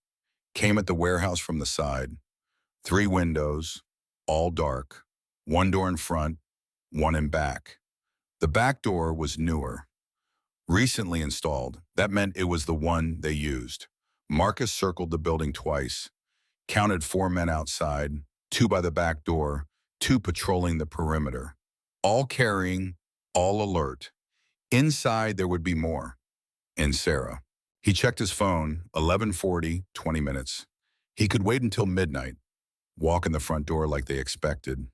came at the warehouse from the side. 3 windows, all dark, 1 door in front, 1 in back. The back door was newer, recently installed. That meant it was the one they used. Marcus circled the building twice, counted 4 men outside, 2 by the back door, 2 patrolling the perimeter, all carrying, all alert. Inside there would be more. And Sarah. He checked his phone, 11:40, 20 minutes. He could wait until midnight, walk in the front door like they expected.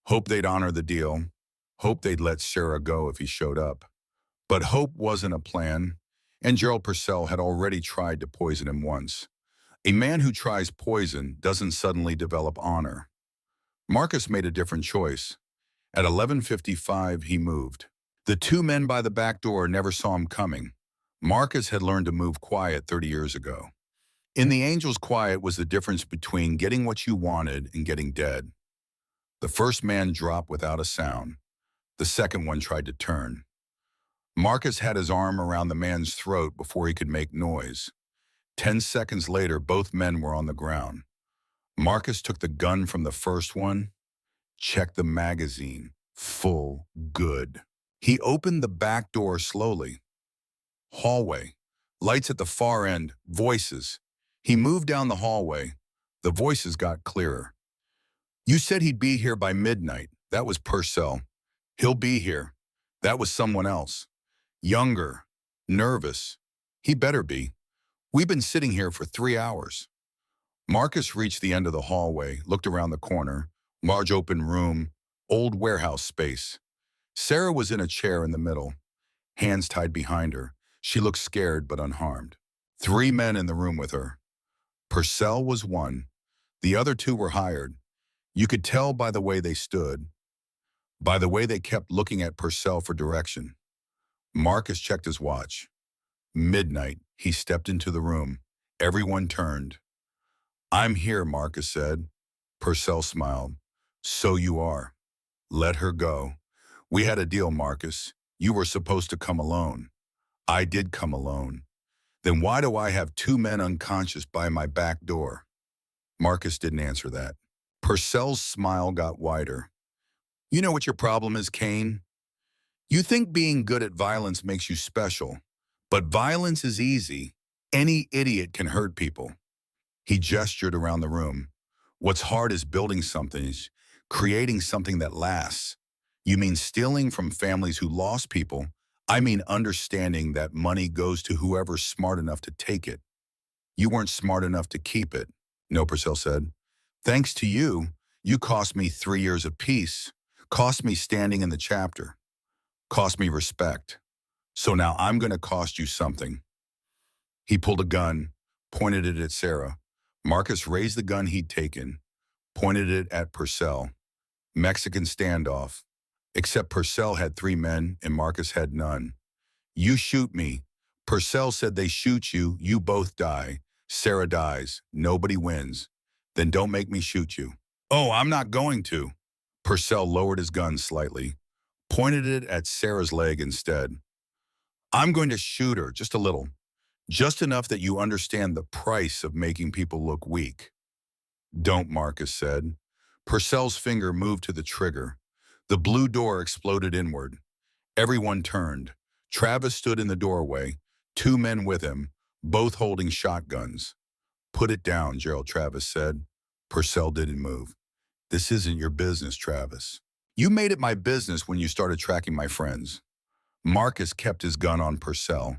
Hope they'd honor the deal. Hope they'd let Sarah go if he showed up. But hope wasn't a plan, and Gerald Purcell had already tried to poison him once. A man who tries poison doesn't suddenly develop honor. Marcus made a different choice. At 11:55, he moved. The 2 men by the back door never saw him coming. Marcus had learned to move quiet 30 years ago. In the Angels, quiet was the difference between getting what you wanted and getting dead. The first man dropped without a sound. The second one tried to turn. Marcus had his arm around the man's throat before he could make noise. 10 seconds later, both men were on the ground. Marcus took the gun from the first one, checked the magazine. Full, good. He opened the back door slowly. Hallway. Lights at the far end. Voices. He moved down the hallway. The voices got clearer. You said he'd be here by midnight. That was Purcell. He'll be here. That was someone else. Younger. Nervous. He better be. We've been sitting here for 3 hours. Marcus reached the end of the hallway, looked around the corner. Large open room. Old warehouse space. Sarah was in a chair in the middle, hands tied behind her. She looked scared but unharmed. 3 men in the room with her. Purcell was one. The other 2 were hired. You could tell by the way they stood, by the way they kept looking at Purcell for direction. Marcus checked his watch. Midnight, he stepped into the room. Everyone turned. I'm here, Marcus said. Purcell smiled. So you are. Let her go. We had a deal, Marcus. You were supposed to come alone. I did come alone. Then why do I have 2 men unconscious by my back door? Marcus didn't answer that. Purcell's smile got wider. You know what your problem is, Kane? You think being good at violence makes you special, but violence is easy. Any idiot can hurt people. He gestured around the room. What's hard is building something, creating something that lasts. You mean stealing from families who lost people? I mean understanding that money goes to whoever's smart enough to take it. You weren't smart enough to keep it, no, Purcell said. Thanks to you, you cost me 3 years of peace, cost me standing in the chapter, cost me respect. So now I'm going to cost you something. He pulled a gun, pointed it at Sarah. Marcus raised the gun he'd taken, pointed it at Purcell. Mexican standoff. Except Purcell had 3 men and Marcus had none. You shoot me. Purcell said they shoot you, you both die. Sarah dies. Nobody wins. Then don't make me shoot you. Oh, I'm not going to. Purcell lowered his gun slightly, pointed it at Sarah's leg instead. I'm going to shoot her, just a little. Just enough that you understand the price of making people look weak. Don't, Marcus said. Purcell's finger moved to the trigger. The blue door exploded inward. Everyone turned. Travis stood in the doorway, 2 men with him, both holding shotguns. Put it down, Gerald Travis said. Purcell didn't move. This isn't your business, Travis. You made it my business when you started tracking my friends. Marcus kept his gun on Purcell.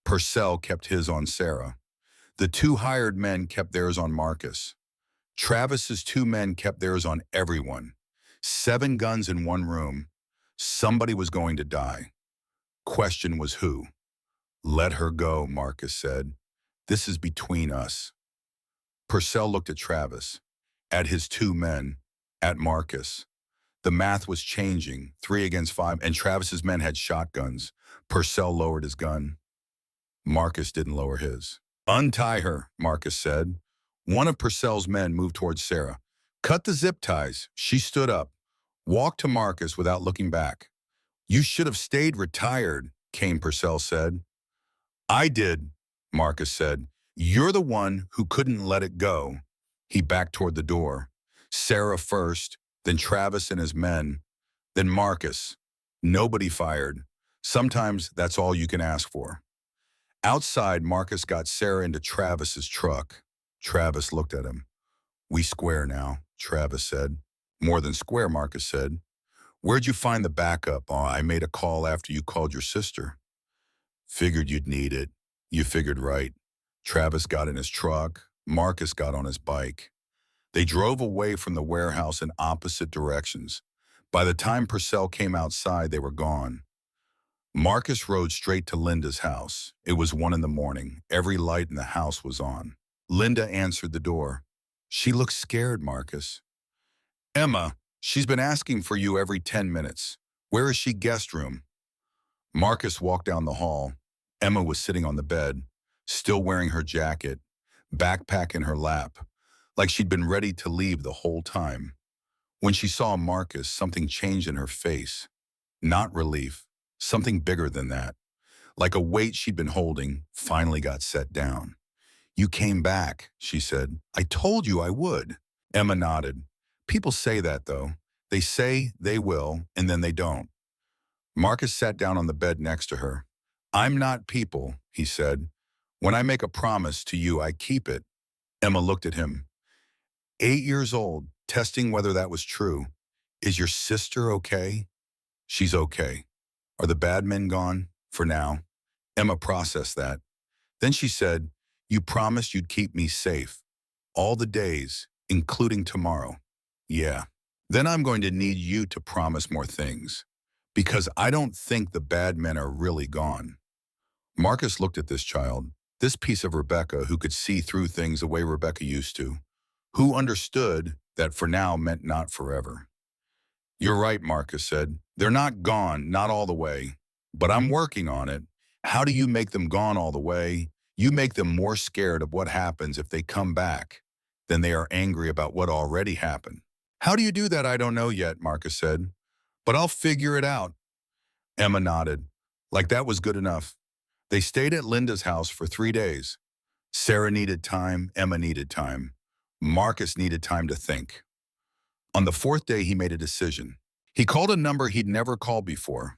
Purcell kept his on Sarah. The 2 hired men kept theirs on Marcus. Travis's 2 men kept theirs on everyone. 7 guns in one room. Somebody was going to die. Question was who? Let her go, Marcus said. This is between us. Purcell looked at Travis, at his 2 men, at Marcus. The math was changing, 3 against 5, and Travis's men had shotguns. Purcell lowered his gun. Marcus didn't lower his. Untie her, Marcus said. One of Purcell's men moved towards Sarah. Cut the zip ties. She stood up, walked to Marcus without looking back. You should have stayed retired, Kane Purcell said. I did, Marcus said. You're the one who couldn't let it go. He backed toward the door. Sarah first, then Travis and his men, then Marcus. Nobody fired. Sometimes that's all you can ask for. Outside, Marcus got Sarah into Travis's truck. Travis looked at him. We square now, Travis said. More than square, Marcus said. Where'd you find the backup? Oh, I made a call after you called your sister. Figured you'd need it. You figured right. Travis got in his truck. Marcus got on his bike. They drove away from the warehouse in opposite directions. By the time Purcell came outside, they were gone. Marcus rode straight to Linda's house. It was 1 in the morning. Every light in the house was on. Linda answered the door. She looked scared, Marcus. Emma, she's been asking for you every 10 minutes. Where is she guest room? Marcus walked down the hall. Emma was sitting on the bed, still wearing her jacket, backpack in her lap, like she'd been ready to leave the whole time. When she saw Marcus, something changed in her face. Not relief, something bigger than that. Like a weight she'd been holding finally got set down. You came back, she said. I told you I would. Emma nodded. People say that, though. They say they will, and then they don't. Marcus sat down on the bed next to her. I'm not people, he said. When I make a promise to you, I keep it. Emma looked at him. 8 years old, testing whether that was true. Is your sister okay? She's okay. Are the bad men gone? For now. Emma processed that. Then she said, you promised you'd keep me safe. All the days, including tomorrow. Yeah. Then I'm going to need you to promise more things. Because I don't think the bad men are really gone. Marcus looked at this child, this piece of Rebecca who could see through things the way Rebecca used to, who understood that for now meant not forever. You're right, Marcus said. They're not gone, not all the way. But I'm working on it. How do you make them gone all the way? You make them more scared of what happens if they come back than they are angry about what already happened. How do you do that? I don't know yet, Marcus said. But I'll figure it out. Emma nodded, like that was good enough. They stayed at Linda's house for 3 days. Sarah needed time, Emma needed time. Marcus needed time to think. On the 4th day, he made a decision. He called a number he'd never called before.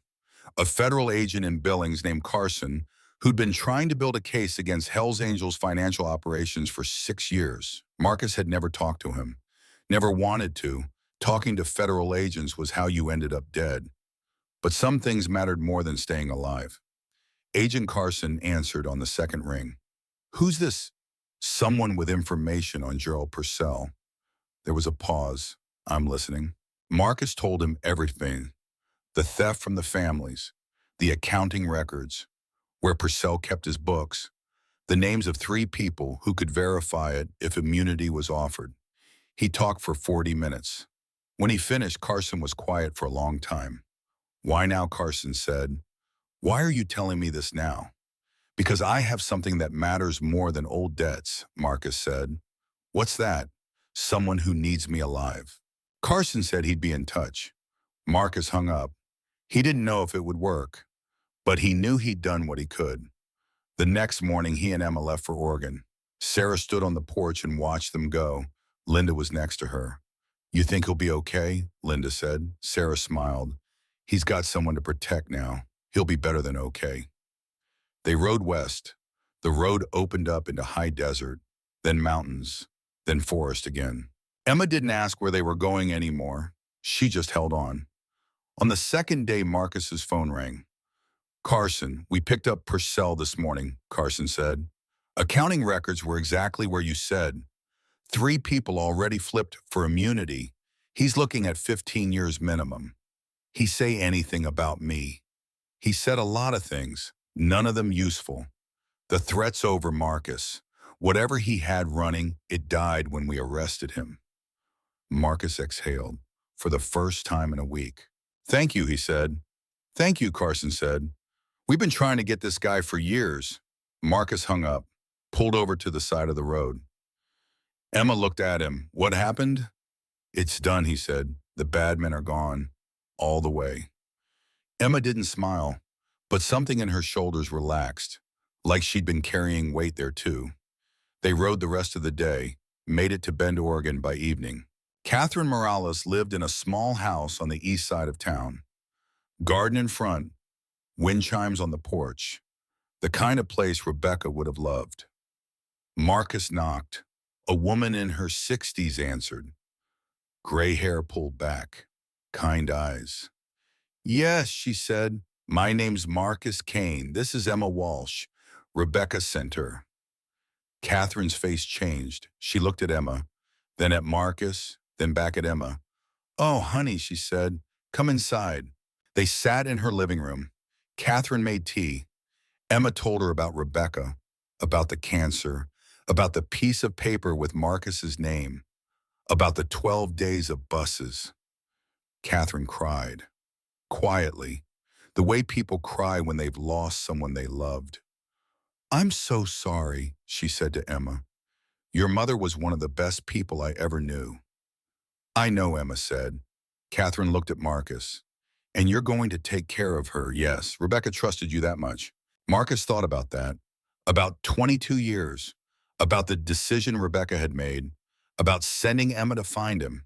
A federal agent in Billings named Carson, who'd been trying to build a case against Hells Angels financial operations for 6 years. Marcus had never talked to him, never wanted to. Talking to federal agents was how you ended up dead. But some things mattered more than staying alive. Agent Carson answered on the 2nd ring. Who's this? Someone with information on Gerald Purcell. There was a pause. I'm listening. Marcus told him everything. The theft from the families, the accounting records, where Purcell kept his books, the names of 3 people who could verify it if immunity was offered. He talked for 40 minutes. When he finished, Carson was quiet for a long time. "Why now?" Carson said. "Why are you telling me this now?" "Because I have something that matters more than old debts," Marcus said. "What's that?" "Someone who needs me alive." Carson said he'd be in touch. Marcus hung up. He didn't know if it would work, but he knew he'd done what he could. The next morning, he and Emma left for Oregon. Sarah stood on the porch and watched them go. Linda was next to her. "You think he'll be okay?" Linda said. Sarah smiled. "He's got someone to protect now. He'll be better than okay." They rode west. The road opened up into high desert, then mountains, then forest again. Emma didn't ask where they were going anymore. She just held on. On the second day, Marcus's phone rang. "Carson, we picked up Purcell this morning," Carson said. "Accounting records were exactly where you said. 3 people already flipped for immunity. He's looking at 15 years minimum. He say anything about me. He said a lot of things, none of them useful. The threat's over, Marcus. Whatever he had running, it died when we arrested him." Marcus exhaled, for the first time in a week. "Thank you," he said. "Thank you," Carson said. "We've been trying to get this guy for years." Marcus hung up, pulled over to the side of the road. Emma looked at him. "What happened?" "It's done," he said. "The bad men are gone. All the way." Emma didn't smile, but something in her shoulders relaxed, like she'd been carrying weight there too. They rode the rest of the day, made it to Bend, Oregon by evening. Catherine Morales lived in a small house on the east side of town. Garden in front, wind chimes on the porch. The kind of place Rebecca would have loved. Marcus knocked. A woman in her 60s answered. Gray hair pulled back, kind eyes. "Yes," she said. "My name's Marcus Kane. This is Emma Walsh. Rebecca sent her." Catherine's face changed. She looked at Emma, then at Marcus, then back at Emma. "Oh, honey," she said. "Come inside." They sat in her living room. Catherine made tea. Emma told her about Rebecca, about the cancer, about the piece of paper with Marcus's name, about the 12 days of buses. Catherine cried, quietly, the way people cry when they've lost someone they loved. "I'm so sorry," she said to Emma. "Your mother was one of the best people I ever knew." "I know," Emma said. Catherine looked at Marcus. "And you're going to take care of her, yes. Rebecca trusted you that much." Marcus thought about that, about 22 years, about the decision Rebecca had made, about sending Emma to find him.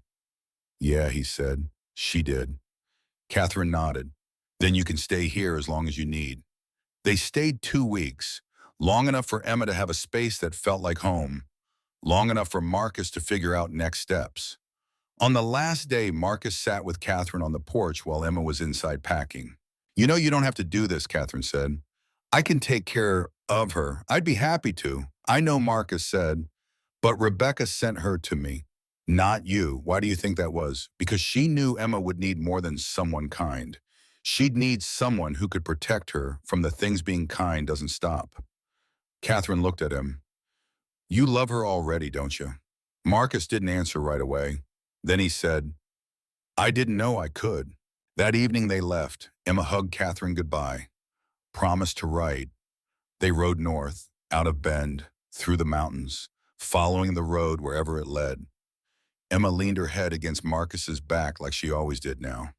"Yeah," he said, "she did." Catherine nodded. "Then you can stay here as long as you need." They stayed 2 weeks, long enough for Emma to have a space that felt like home, long enough for Marcus to figure out next steps. On the last day, Marcus sat with Catherine on the porch while Emma was inside packing. "You know you don't have to do this," Catherine said. "I can take care of her. I'd be happy to." "I know," Marcus said, "but Rebecca sent her to me, not you." "Why do you think that was?" "Because she knew Emma would need more than someone kind. She'd need someone who could protect her from the things being kind doesn't stop." Catherine looked at him. "You love her already, don't you?" Marcus didn't answer right away. Then he said, "I didn't know I could." That evening they left. Emma hugged Catherine goodbye, promised to write. They rode north, out of Bend, through the mountains, following the road wherever it led. Emma leaned her head against Marcus's back like she always did now.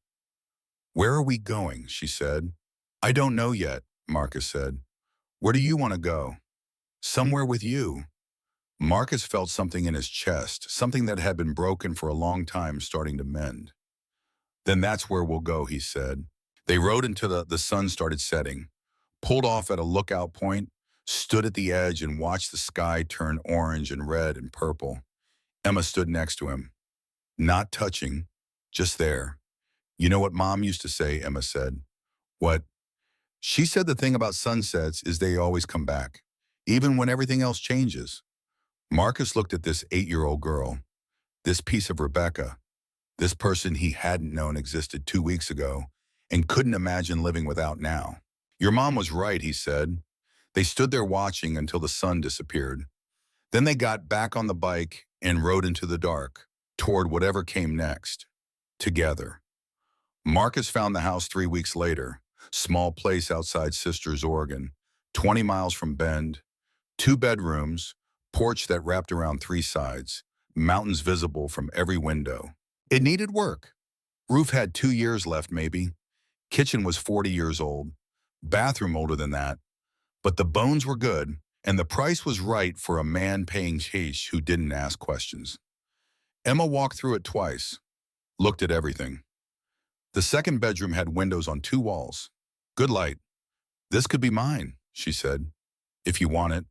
"Where are we going?" she said. "I don't know yet," Marcus said. "Where do you want to go?" "Somewhere with you." Marcus felt something in his chest, something that had been broken for a long time starting to mend. "Then that's where we'll go," he said. They rode until the sun started setting, pulled off at a lookout point, stood at the edge and watched the sky turn orange and red and purple. Emma stood next to him, not touching, just there. "You know what Mom used to say," Emma said. "What?" "She said the thing about sunsets is they always come back, even when everything else changes." Marcus looked at this 8-year-old girl, this piece of Rebecca, this person he hadn't known existed 2 weeks ago, and couldn't imagine living without now. Your mom was right, he said. They stood there watching until the sun disappeared. Then they got back on the bike and rode into the dark, toward whatever came next, together. Marcus found the house 3 weeks later, small place outside Sisters, Oregon, 20 miles from Bend, 2 bedrooms, porch that wrapped around 3 sides, mountains visible from every window. It needed work. Roof had 2 years left maybe. Kitchen was 40 years old. Bathroom older than that. But the bones were good, and the price was right for a man paying cash who didn't ask questions. Emma walked through it twice, looked at everything. The second bedroom had windows on 2 walls. Good light. This could be mine, she said, if you want it.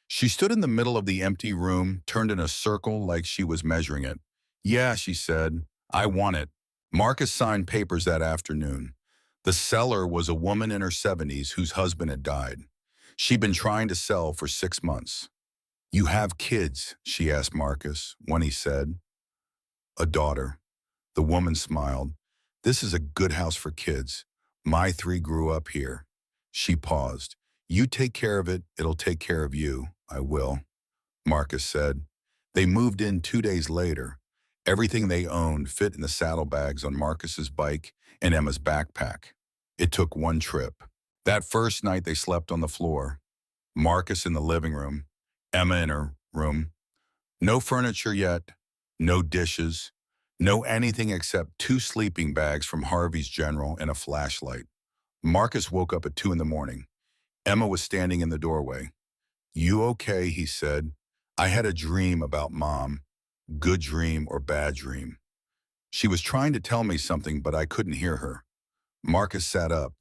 She stood in the middle of the empty room, turned in a circle like she was measuring it. Yeah, she said, I want it. Marcus signed papers that afternoon. The seller was a woman in her 70s whose husband had died. She'd been trying to sell for 6 months. You have kids, she asked Marcus when he said, a daughter. The woman smiled. This is a good house for kids. My 3 grew up here. She paused. You take care of it, it'll take care of you. I will, Marcus said. They moved in 2 days later. Everything they owned fit in the saddlebags on Marcus's bike and Emma's backpack. It took one trip. That first night they slept on the floor. Marcus in the living room, Emma in her room. No furniture yet, no dishes, no anything except 2 sleeping bags from Harvey's General and a flashlight. Marcus woke up at 2 in the morning. Emma was standing in the doorway. You okay, he said. I had a dream about Mom. Good dream or bad dream. She was trying to tell me something, but I couldn't hear her. Marcus sat up,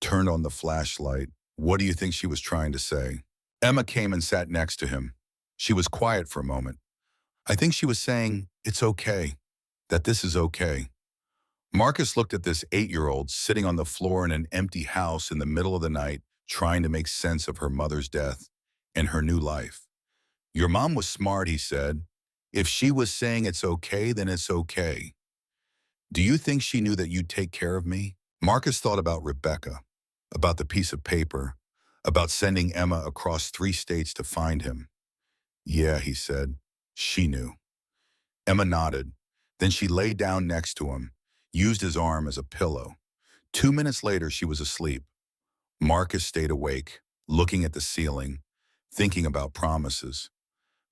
turned on the flashlight. What do you think she was trying to say? Emma came and sat next to him. She was quiet for a moment. I think she was saying, it's okay, that this is okay. Marcus looked at this 8-year-old sitting on the floor in an empty house in the middle of the night, trying to make sense of her mother's death and her new life. Your mom was smart, he said. If she was saying it's okay, then it's okay. Do you think she knew that you'd take care of me? Marcus thought about Rebecca, about the piece of paper, about sending Emma across 3 states to find him. Yeah, he said. She knew. Emma nodded. Then she lay down next to him, used his arm as a pillow. 2 minutes later, she was asleep. Marcus stayed awake, looking at the ceiling, thinking about promises.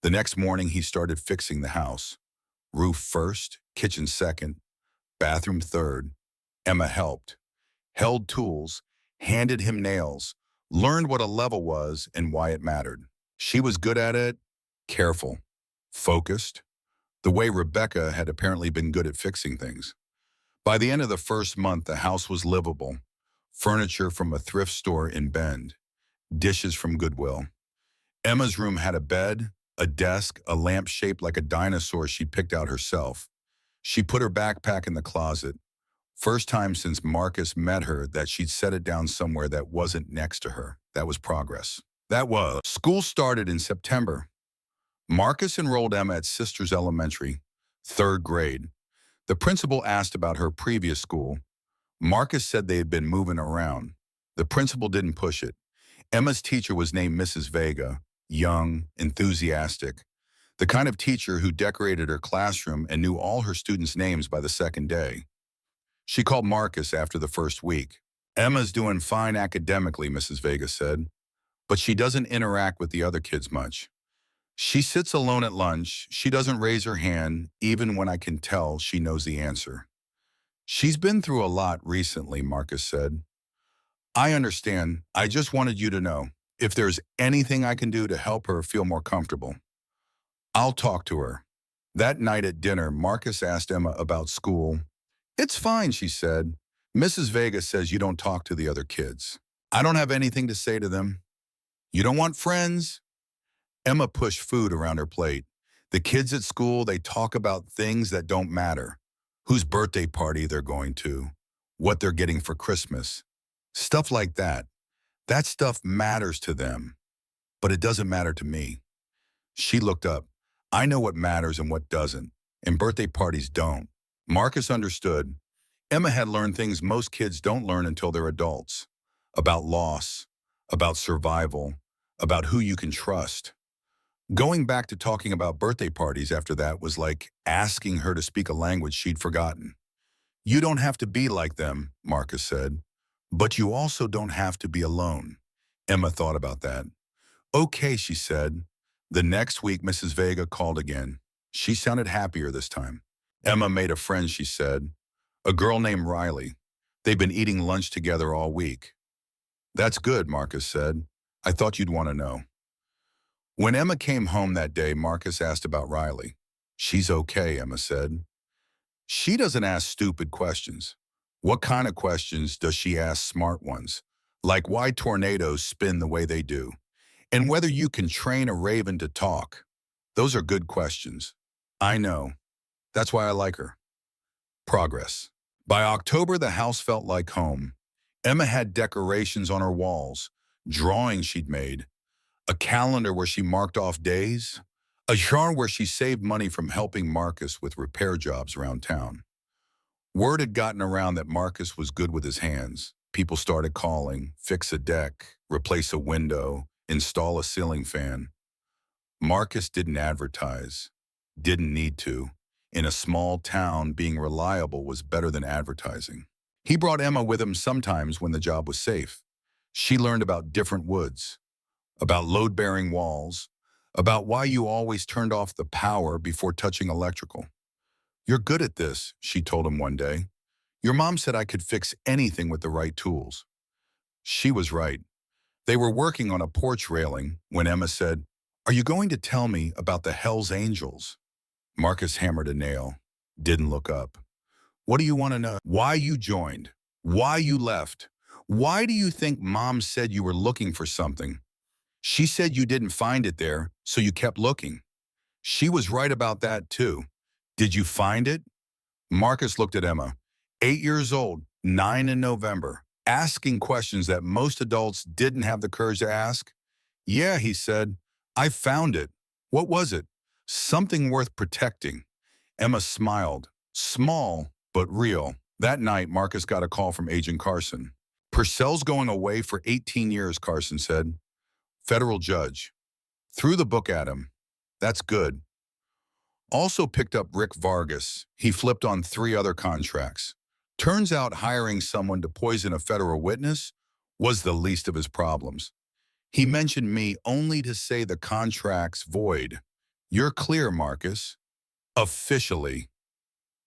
The next morning, he started fixing the house. Roof first, kitchen second, bathroom third. Emma helped, held tools, handed him nails, learned what a level was and why it mattered. She was good at it, careful, focused, the way Rebecca had apparently been good at fixing things. By the end of the first month, the house was livable. Furniture from a thrift store in Bend, dishes from Goodwill. Emma's room had a bed, a desk, a lamp shaped like a dinosaur she picked out herself. She put her backpack in the closet. First time since Marcus met her that she'd set it down somewhere that wasn't next to her. That was progress. School started in September. Marcus enrolled Emma at Sisters Elementary, 3rd grade. The principal asked about her previous school. Marcus said they had been moving around. The principal didn't push it. Emma's teacher was named Mrs. Vega, young, enthusiastic, the kind of teacher who decorated her classroom and knew all her students' names by the second day. She called Marcus after the first week. Emma's doing fine academically, Mrs. Vega said, but she doesn't interact with the other kids much. She sits alone at lunch. She doesn't raise her hand, even when I can tell she knows the answer. She's been through a lot recently, Marcus said. I understand. I just wanted you to know if there's anything I can do to help her feel more comfortable. I'll talk to her. That night at dinner, Marcus asked Emma about school. It's fine, she said. Mrs. Vega says you don't talk to the other kids. I don't have anything to say to them. You don't want friends? Emma pushed food around her plate. The kids at school, they talk about things that don't matter. Whose birthday party they're going to, what they're getting for Christmas. Stuff like that. That stuff matters to them, but it doesn't matter to me. She looked up. I know what matters and what doesn't, and birthday parties don't. Marcus understood. Emma had learned things most kids don't learn until they're adults. About loss, about survival, about who you can trust. Going back to talking about birthday parties after that was like asking her to speak a language she'd forgotten. You don't have to be like them, Marcus said. But you also don't have to be alone. Emma thought about that. Okay, she said. The next week, Mrs. Vega called again. She sounded happier this time. Emma made a friend, she said. A girl named Riley. They've been eating lunch together all week. That's good, Marcus said. I thought you'd want to know. When Emma came home that day, Marcus asked about Riley. She's okay, Emma said. She doesn't ask stupid questions. What kind of questions does she ask smart ones? Like why tornadoes spin the way they do, and whether you can train a raven to talk. Those are good questions. I know. That's why I like her. Progress. By October, the house felt like home. Emma had decorations on her walls, drawings she'd made, a calendar where she marked off days, a jar where she saved money from helping Marcus with repair jobs around town. Word had gotten around that Marcus was good with his hands. People started calling, fix a deck, replace a window, install a ceiling fan. Marcus didn't advertise, didn't need to. In a small town, being reliable was better than advertising. He brought Emma with him sometimes when the job was safe. She learned about different woods, about load-bearing walls, about why you always turned off the power before touching electrical. You're good at this, she told him one day. Your mom said I could fix anything with the right tools. She was right. They were working on a porch railing when Emma said, Are you going to tell me about the Hells Angels? Marcus hammered a nail, didn't look up. What do you want to know? Why you joined? Why you left? Why do you think Mom said you were looking for something? She said you didn't find it there, so you kept looking. She was right about that, too. Did you find it? Marcus looked at Emma, 8 years old, 9 in November, asking questions that most adults didn't have the courage to ask. Yeah, he said, I found it. What was it? Something worth protecting. Emma smiled, small but real. That night, Marcus got a call from Agent Carson. Purcell's going away for 18 years, Carson said. Federal judge. Threw the book at him. That's good. Also picked up Rick Vargas. He flipped on 3 other contracts. Turns out hiring someone to poison a federal witness was the least of his problems. He mentioned me only to say the contract's void. You're clear, Marcus. Officially.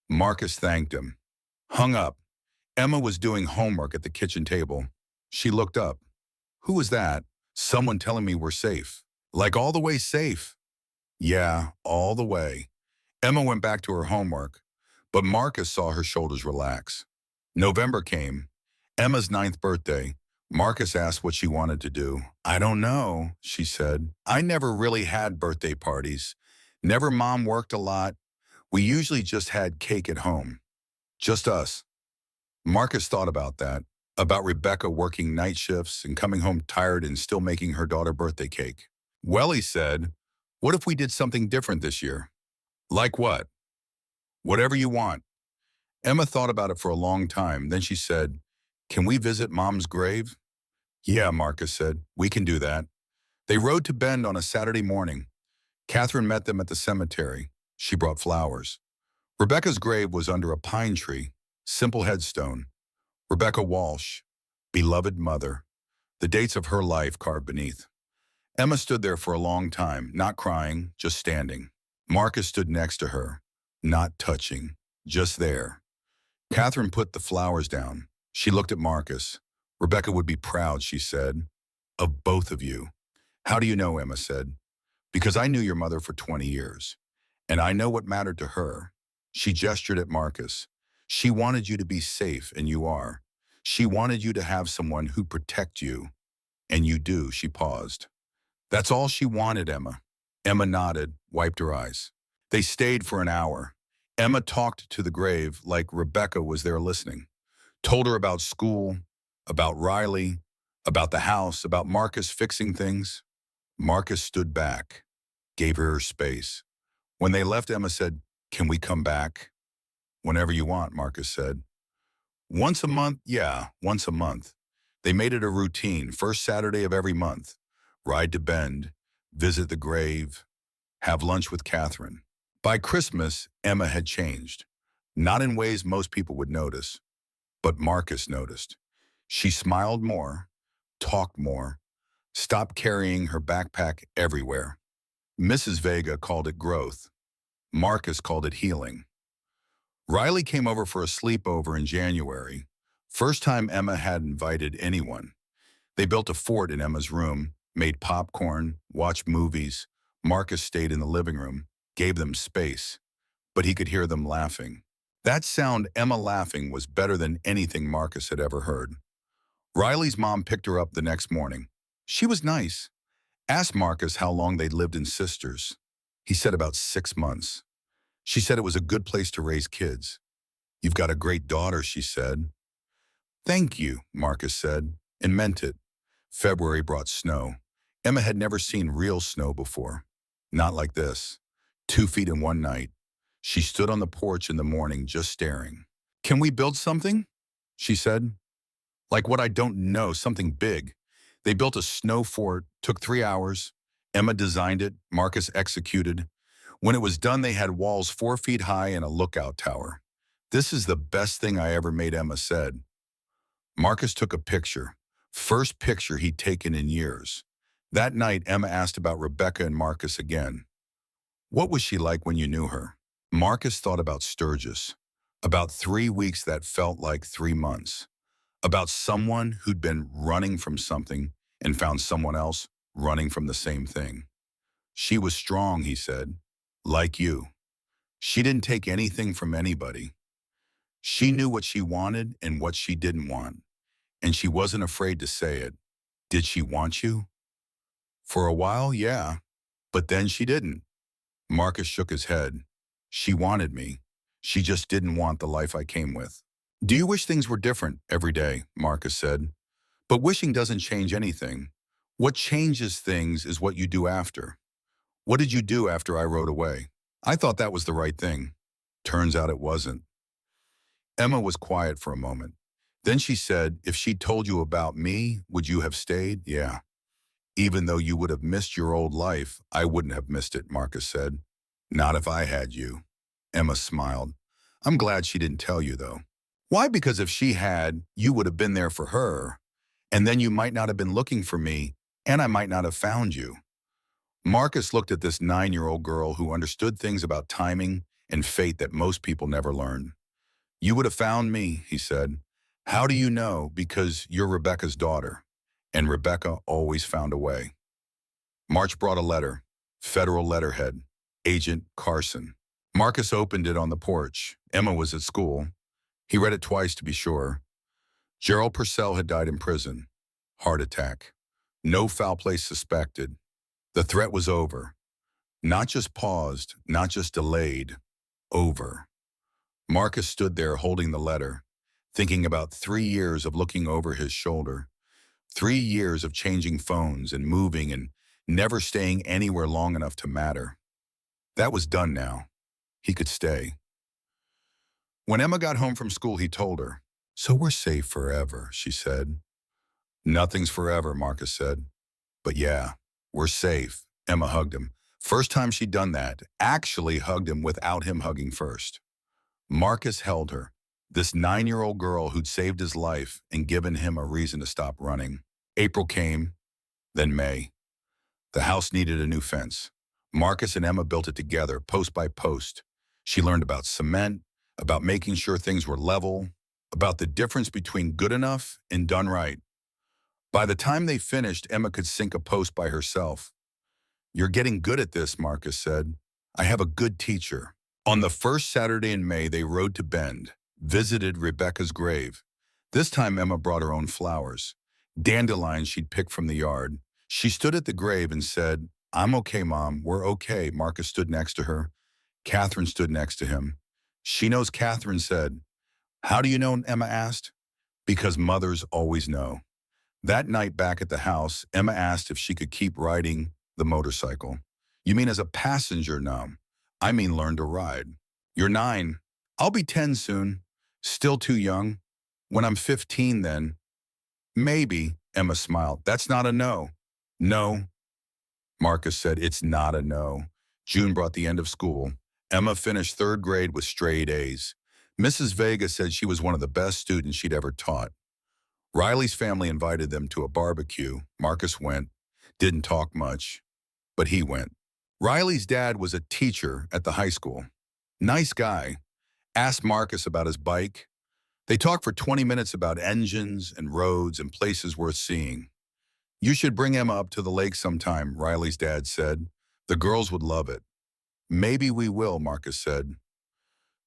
Marcus thanked him. Hung up. Emma was doing homework at the kitchen table. She looked up. Who was that? Someone telling me we're safe. Like all the way safe. Yeah, all the way. Emma went back to her homework, but Marcus saw her shoulders relax. November came. Emma's 9th birthday. Marcus asked what she wanted to do. I don't know, she said. I never really had birthday parties. Never. Mom worked a lot. We usually just had cake at home. Just us. Marcus thought about that, about Rebecca working night shifts and coming home tired and still making her daughter birthday cake. Well, he said, what if we did something different this year? Like what? Whatever you want. Emma thought about it for a long time. Then she said, can we visit Mom's grave? Yeah, Marcus said, we can do that. They rode to Bend on a Saturday morning. Catherine met them at the cemetery. She brought flowers. Rebecca's grave was under a pine tree, simple headstone. Rebecca Walsh, beloved mother. The dates of her life carved beneath. Emma stood there for a long time, not crying, just standing. Marcus stood next to her, not touching, just there. Catherine put the flowers down. She looked at Marcus. Rebecca would be proud, she said, of both of you. How do you know, Emma said. Because I knew your mother for 20 years, and I know what mattered to her. She gestured at Marcus. She wanted you to be safe, and you are. She wanted you to have someone who protect you, and you do, she paused. That's all she wanted, Emma. Emma nodded, wiped her eyes. They stayed for an hour. Emma talked to the grave like Rebecca was there listening. Told her about school, about Riley, about the house, about Marcus fixing things. Marcus stood back, gave her space. When they left, Emma said, can we come back? Whenever you want, Marcus said. Once a month? Yeah, once a month. They made it a routine, first Saturday of every month. Ride to Bend, visit the grave, have lunch with Catherine. By Christmas, Emma had changed. Not in ways most people would notice, but Marcus noticed. She smiled more, talked more, stopped carrying her backpack everywhere. Mrs. Vega called it growth. Marcus called it healing. Riley came over for a sleepover in January. First time Emma had invited anyone. They built a fort in Emma's room, made popcorn, watched movies. Marcus stayed in the living room, gave them space, but he could hear them laughing. That sound, Emma laughing, was better than anything Marcus had ever heard. Riley's mom picked her up the next morning. She was nice. Asked Marcus how long they'd lived in Sisters. He said about 6 months. She said it was a good place to raise kids. You've got a great daughter, she said. Thank you, Marcus said, and meant it. February brought snow. Emma had never seen real snow before. Not like this. 2 feet in one night. She stood on the porch in the morning just staring. Can we build something? She said. Like what? I don't know, something big. They built a snow fort, took 3 hours. Emma designed it, Marcus executed. When it was done, they had walls 4 feet high and a lookout tower. This is the best thing I ever made, Emma said. Marcus took a picture. First picture he'd taken in years. That night, Emma asked about Rebecca and Marcus again. What was she like when you knew her? Marcus thought about Sturgis. About 3 weeks that felt like 3 months. About someone who'd been running from something and found someone else running from the same thing. She was strong, he said. Like you. She didn't take anything from anybody. She knew what she wanted and what she didn't want, and she wasn't afraid to say it. Did she want you? For a while, yeah, but then she didn't. Marcus shook his head. She wanted me. She just didn't want the life I came with. Do you wish things were different every day? Marcus said. But wishing doesn't change anything. What changes things is what you do after. What did you do after I rode away? I thought that was the right thing. Turns out it wasn't. Emma was quiet for a moment. Then she said, if she'd told you about me, would you have stayed? Yeah. Even though you would have missed your old life, I wouldn't have missed it, Marcus said. Not if I had you. Emma smiled. I'm glad she didn't tell you, though. Why? Because if she had, you would have been there for her, and then you might not have been looking for me, and I might not have found you. Marcus looked at this 9-year-old girl who understood things about timing and fate that most people never learn. You would have found me, he said. How do you know? Because you're Rebecca's daughter, and Rebecca always found a way. March brought a letter, federal letterhead, Agent Carson. Marcus opened it on the porch. Emma was at school. He read it twice to be sure. Gerald Purcell had died in prison. Heart attack. No foul play suspected. The threat was over. Not just paused, not just delayed. Over. Marcus stood there holding the letter, thinking about 3 years of looking over his shoulder. 3 years of changing phones and moving and never staying anywhere long enough to matter. That was done now. He could stay. When Emma got home from school, he told her, so we're safe forever, she said. Nothing's forever, Marcus said. But yeah, we're safe. Emma hugged him. First time she'd done that, actually hugged him without him hugging first. Marcus held her, this 9-year-old girl who'd saved his life and given him a reason to stop running. April came, then May. The house needed a new fence. Marcus and Emma built it together, post by post. She learned about cement, about making sure things were level, about the difference between good enough and done right. By the time they finished, Emma could sink a post by herself. You're getting good at this, Marcus said. I have a good teacher. On the first Saturday in May, they rode to Bend, visited Rebecca's grave. This time, Emma brought her own flowers, dandelions she'd picked from the yard. She stood at the grave and said, I'm okay, Mom, we're okay. Marcus stood next to her. Catherine stood next to him. She knows, Catherine said. How do you know? Emma asked. Because mothers always know. That night back at the house, Emma asked if she could keep riding the motorcycle. You mean as a passenger? No. I mean learn to ride. You're 9. I'll be 10 soon. Still too young. When I'm 15 then, maybe, Emma smiled. That's not a no. No, Marcus said, it's not a no. June brought the end of school. Emma finished third grade with straight A's. Mrs. Vega said she was one of the best students she'd ever taught. Riley's family invited them to a barbecue. Marcus went, didn't talk much, but he went. Riley's dad was a teacher at the high school. Nice guy. Asked Marcus about his bike. They talked for 20 minutes about engines and roads and places worth seeing. You should bring Emma up to the lake sometime, Riley's dad said. The girls would love it. Maybe we will, Marcus said.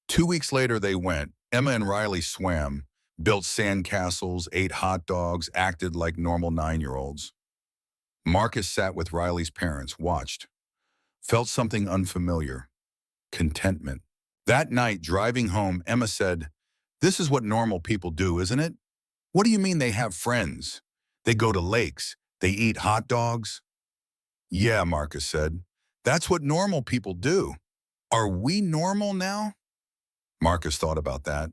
2 weeks later they went. Emma and Riley swam, built sandcastles, ate hot dogs, acted like normal 9-year-olds. Marcus sat with Riley's parents, watched. Felt something unfamiliar. Contentment. That night, driving home, Emma said, this is what normal people do, isn't it? What do you mean they have friends? They go to lakes. They eat hot dogs? Yeah, Marcus said. That's what normal people do. Are we normal now? Marcus thought about that.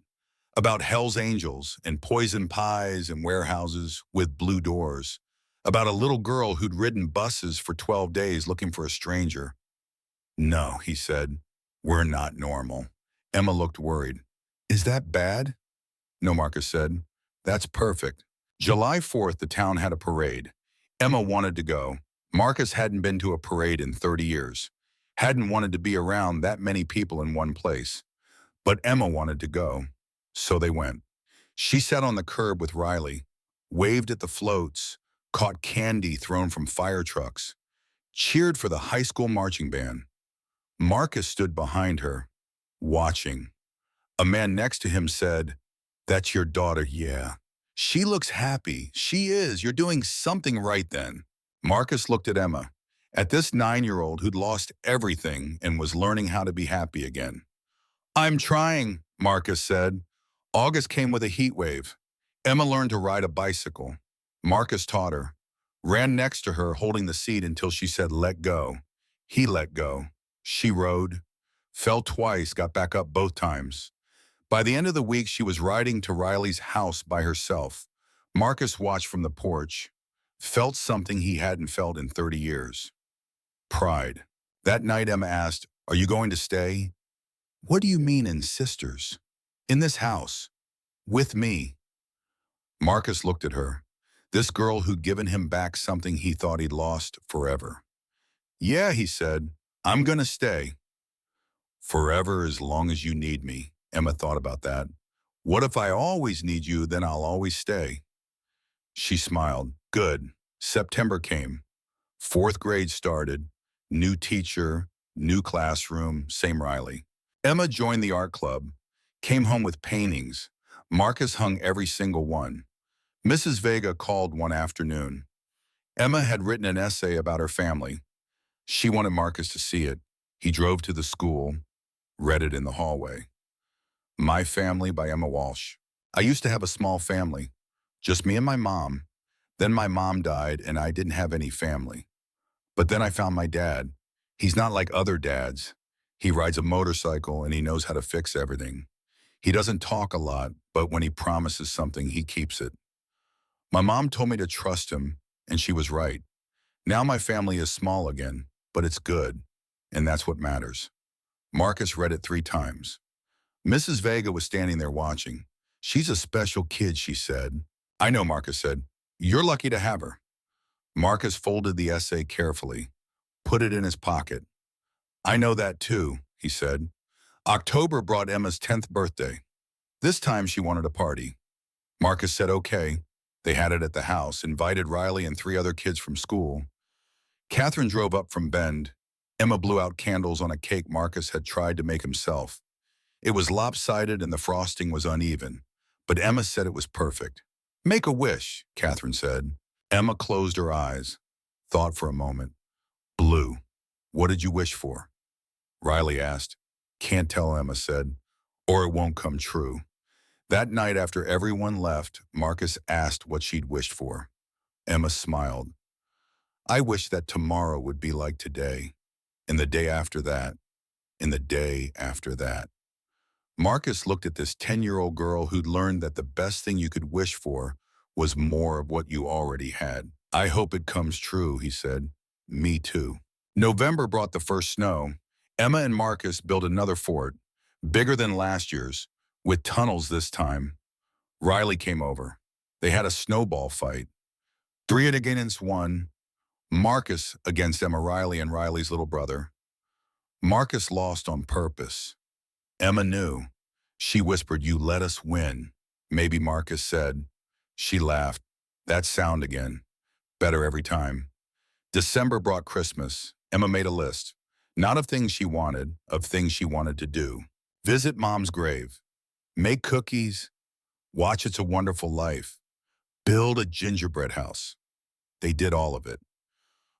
About Hell's Angels and poison pies and warehouses with blue doors. About a little girl who'd ridden buses for 12 days looking for a stranger. No, he said. We're not normal. Emma looked worried. Is that bad? No, Marcus said. That's perfect. July 4th, the town had a parade. Emma wanted to go. Marcus hadn't been to a parade in 30 years. Hadn't wanted to be around that many people in one place. But Emma wanted to go. So they went. She sat on the curb with Riley, waved at the floats, caught candy thrown from fire trucks, cheered for the high school marching band. Marcus stood behind her, watching. A man next to him said, that's your daughter, yeah. She looks happy. She is. You're doing something right then. Marcus looked at Emma, at this 9-year-old who'd lost everything and was learning how to be happy again. I'm trying, Marcus said. August came with a heat wave. Emma learned to ride a bicycle. Marcus taught her, ran next to her holding the seat until she said, let go. He let go. She rode, fell twice, got back up both times. By the end of the week, she was riding to Riley's house by herself. Marcus watched from the porch, felt something he hadn't felt in 30 years. Pride. That night, Emma asked, are you going to stay? What do you mean in sisters? In this house. With me. Marcus looked at her, this girl who'd given him back something he thought he'd lost forever. Yeah, he said, I'm gonna stay. Forever as long as you need me. Emma thought about that. What if I always need you, then I'll always stay? She smiled. Good. September came. 4th grade started. New teacher, new classroom, same Riley. Emma joined the art club, came home with paintings. Marcus hung every single one. Mrs. Vega called one afternoon. Emma had written an essay about her family. She wanted Marcus to see it. He drove to the school, read it in the hallway. My Family by Emma Walsh. I used to have a small family, just me and my mom. Then my mom died and I didn't have any family. But then I found my dad. He's not like other dads. He rides a motorcycle and he knows how to fix everything. He doesn't talk a lot, but when he promises something, he keeps it. My mom told me to trust him, and she was right. Now my family is small again, but it's good, and that's what matters. Marcus read it 3 times. Mrs. Vega was standing there watching. She's a special kid, she said. I know, Marcus said. You're lucky to have her. Marcus folded the essay carefully, put it in his pocket. I know that too, he said. October brought Emma's 10th birthday. This time she wanted a party. Marcus said okay. They had it at the house, invited Riley and 3 other kids from school. Catherine drove up from Bend. Emma blew out candles on a cake Marcus had tried to make himself. It was lopsided and the frosting was uneven, but Emma said it was perfect. Make a wish, Catherine said. Emma closed her eyes, thought for a moment. Blue. What did you wish for? Riley asked. Can't tell, Emma said, or it won't come true. That night after everyone left, Marcus asked what she'd wished for. Emma smiled. I wish that tomorrow would be like today, and the day after that, and the day after that. Marcus looked at this 10-year-old girl who'd learned that the best thing you could wish for was more of what you already had. I hope it comes true, he said. Me too. November brought the first snow. Emma and Marcus built another fort, bigger than last year's, with tunnels this time. Riley came over. They had a snowball fight. 3 against 1. Marcus against Emma Riley and Riley's little brother. Marcus lost on purpose. Emma knew. She whispered, "You let us win." Maybe Marcus said. She laughed. That sound again. Better every time. December brought Christmas. Emma made a list. Not of things she wanted, of things she wanted to do. Visit Mom's grave. Make cookies. Watch It's a Wonderful Life. Build a gingerbread house. They did all of it.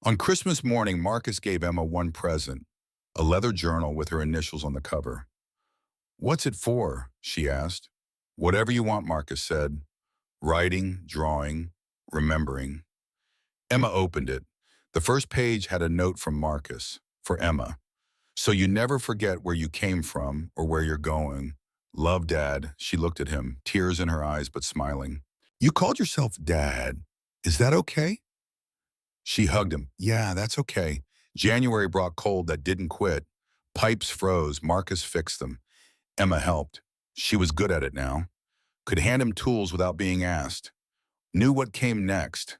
On Christmas morning, Marcus gave Emma one present, a leather journal with her initials on the cover. "What's it for?" she asked. "Whatever you want," Marcus said. Writing, drawing, remembering. Emma opened it. The first page had a note from Marcus, for Emma. "So you never forget where you came from or where you're going. Love, Dad." She looked at him, tears in her eyes but smiling. "You called yourself Dad. Is that okay?" She hugged him. "Yeah, that's okay." January brought cold that didn't quit. Pipes froze. Marcus fixed them. Emma helped. She was good at it now. Could hand him tools without being asked. Knew what came next.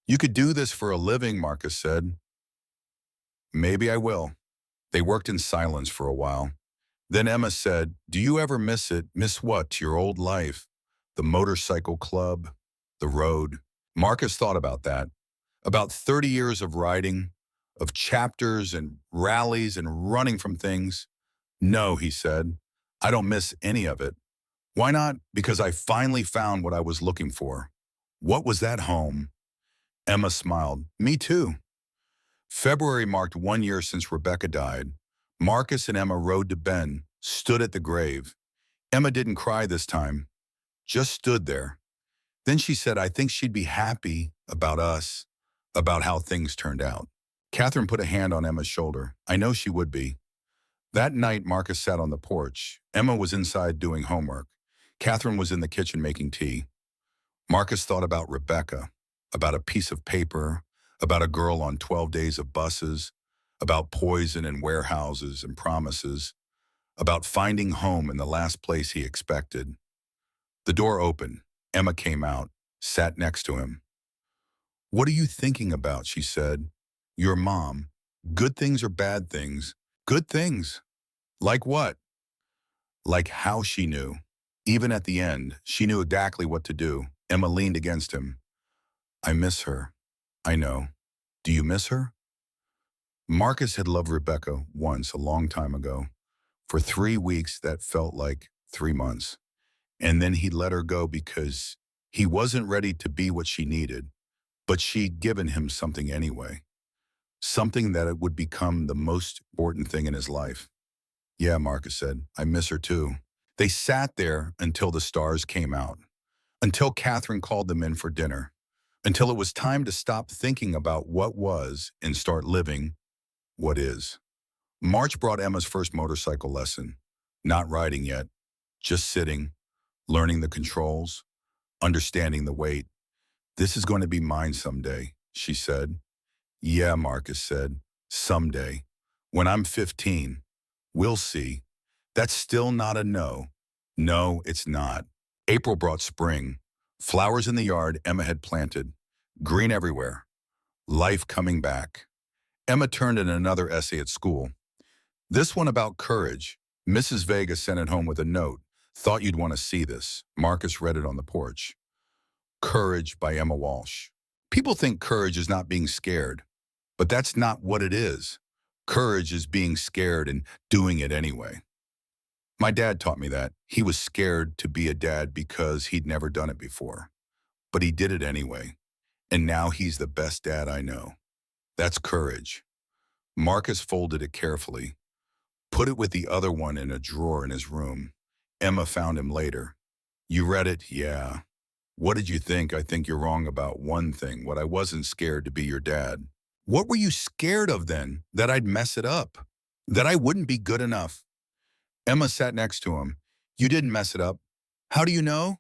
"You could do this for a living," Marcus said. "Maybe I will." They worked in silence for a while. Then Emma said, "Do you ever miss it?" "Miss what?" "Your old life. The motorcycle club. The road." Marcus thought about that. About 30 years of riding, of chapters and rallies and running from things. "No," he said. "I don't miss any of it." "Why not?" "Because I finally found what I was looking for." "What was that, home?" Emma smiled. "Me too." February marked 1 year since Rebecca died. Marcus and Emma rode to Ben, stood at the grave. Emma didn't cry this time, just stood there. Then she said, "I think she'd be happy about us, about how things turned out." Catherine put a hand on Emma's shoulder. "I know she would be." That night, Marcus sat on the porch. Emma was inside doing homework. Catherine was in the kitchen making tea. Marcus thought about Rebecca, about a piece of paper, about a girl on 12 days of buses, about poison in warehouses and promises, about finding home in the last place he expected. The door opened. Emma came out, sat next to him. "What are you thinking about?" she said. "Your mom. Good things or bad things?" "Good things." "Like what?" "Like how she knew. Even at the end, she knew exactly what to do." Emma leaned against him. "I miss her." "I know. Do you miss her?" Marcus had loved Rebecca once, a long time ago. For 3 weeks, that felt like 3 months. And then he let her go because he wasn't ready to be what she needed. But she'd given him something anyway. Something that it would become the most important thing in his life. "Yeah," Marcus said. "I miss her too." They sat there until the stars came out. Until Catherine called them in for dinner. Until it was time to stop thinking about what was and start living what is. March brought Emma's first motorcycle lesson. Not riding yet, just sitting, learning the controls, understanding the weight. "This is going to be mine someday," she said. "Yeah," Marcus said. "Someday. When I'm 15. We'll see." That's still not a no. No, it's not. April brought spring. Flowers in the yard Emma had planted. Green everywhere. Life coming back. Emma turned in another essay at school. This one about courage. Mrs. Vega sent it home with a note. "Thought you'd want to see this." Marcus read it on the porch. Courage by Emma Walsh. People think courage is not being scared, but that's not what it is. Courage is being scared and doing it anyway. My dad taught me that. He was scared to be a dad because he'd never done it before. But he did it anyway. And now he's the best dad I know. That's courage. Marcus folded it carefully, put it with the other one in a drawer in his room. Emma found him later. "You read it?" "Yeah." "What did you think?" "I think you're wrong about one thing. What I wasn't scared to be your dad." "What were you scared of then?" "That I'd mess it up. That I wouldn't be good enough." Emma sat next to him. You didn't mess it up. How do you know?